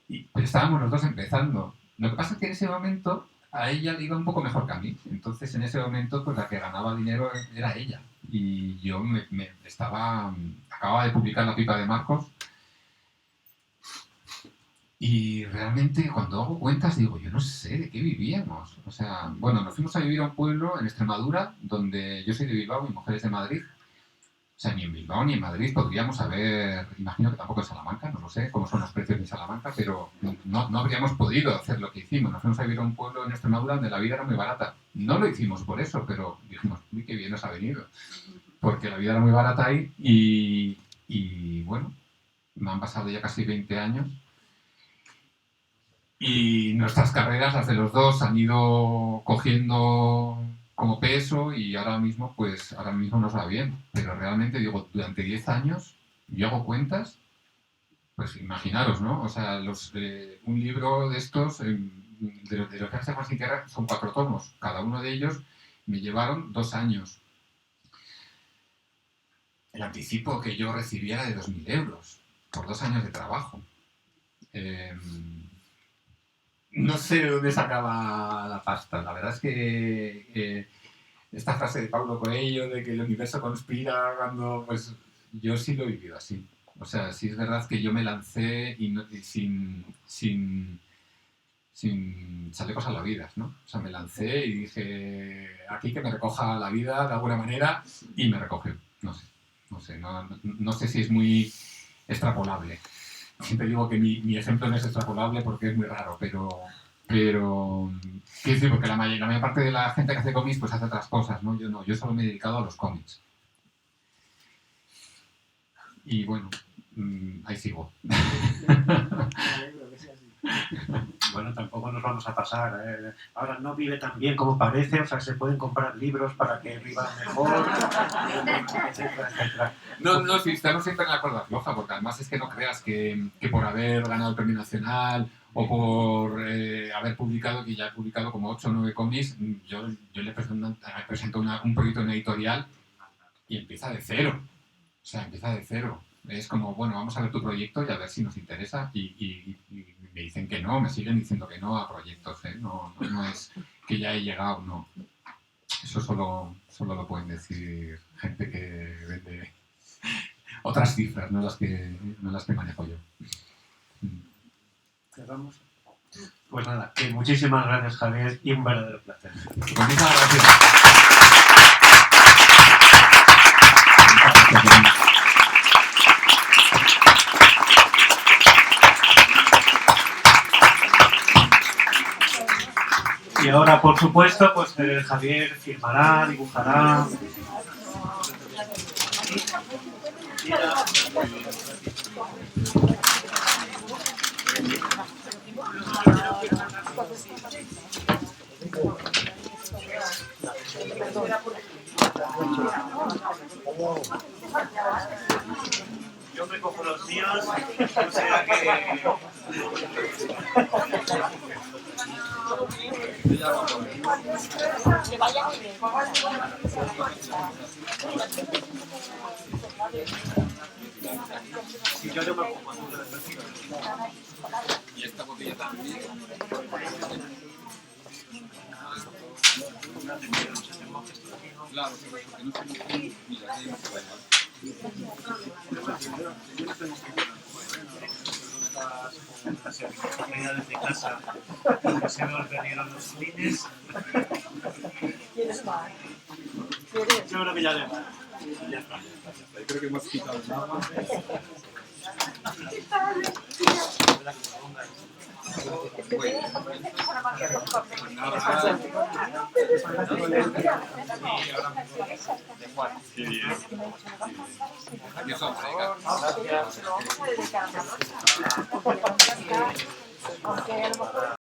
Pero estábamos los dos empezando. Lo que pasa es que en ese momento a ella le iba un poco mejor que a mí. Entonces en ese momento pues la que ganaba dinero era ella. Y yo acababa de publicar La pipa de Marcos. Y realmente cuando hago cuentas digo, yo no sé de qué vivíamos. O sea, bueno, nos fuimos a vivir a un pueblo en Extremadura, donde yo soy de Bilbao, mi mujer es de Madrid. O sea, ni en Bilbao ni en Madrid podríamos haber, imagino que tampoco en Salamanca, no lo sé cómo son los precios en Salamanca, pero no habríamos podido hacer lo que hicimos. Nos fuimos a vivir a un pueblo en Extremadura donde la vida era muy barata. No lo hicimos por eso, pero dijimos, uy, qué bien nos ha venido. Porque la vida era muy barata ahí y bueno, me han pasado ya casi 20 años. Y nuestras carreras, las de los dos, han ido cogiendo como peso y ahora mismo nos va bien. Pero realmente, digo, durante 10 años yo hago cuentas, pues imaginaros, ¿no? O sea, un libro de estos, de lo que hace Juan Sin Tierra, son 4 tomos. Cada uno de ellos me llevaron 2 años. El anticipo que yo recibiera de 2.000 euros por 2 años de trabajo. No sé de dónde sacaba la pasta. La verdad es que esta frase de Paulo Coelho de que el universo conspira cuando... Pues yo sí lo he vivido así. O sea, sí es verdad que yo me lancé y sin chalecos a la vida, ¿no? O sea, me lancé y dije, aquí que me recoja la vida de alguna manera y me recogió. No sé si es muy extrapolable. Siempre digo que mi ejemplo no es extrapolable porque es muy raro, pero quiero decir, porque la mayor parte de la gente que hace cómics pues hace otras cosas, ¿no? Yo no, yo solo me he dedicado a los cómics. Y bueno, ahí sigo. Bueno, tampoco nos vamos a pasar. Ahora no vive tan bien como parece, o sea, se pueden comprar libros para que viva mejor, etcétera, etcétera. No, si estamos siempre en la cuerda floja, porque además es que no creas que por haber ganado el Premio Nacional o por haber publicado, que ya he publicado como 8 o 9 cómics, yo le presento un proyecto en editorial y empieza de cero. O sea, empieza de cero. Es como, bueno, vamos a ver tu proyecto y a ver si nos interesa. Y me dicen que no, me siguen diciendo que no a proyectos, ¿eh? No es que ya he llegado, no. Eso solo lo pueden decir gente que vende otras cifras, no las que manejo yo. Cerramos. Pues nada, que muchísimas gracias, Javier, y un verdadero placer. Pues muchas gracias. Y ahora, por supuesto, pues Javier firmará, dibujará. me cojo los míos, o sea que... Que vaya muy bien. Si yo no me ocupo. Y esta botella también. Claro, porque no se mira, aquí Venía desde casa, se me olvidaron los clines. ¿Quieres más? Yo creo que ya le ya está. Creo que hemos quitado el agua. Gracias.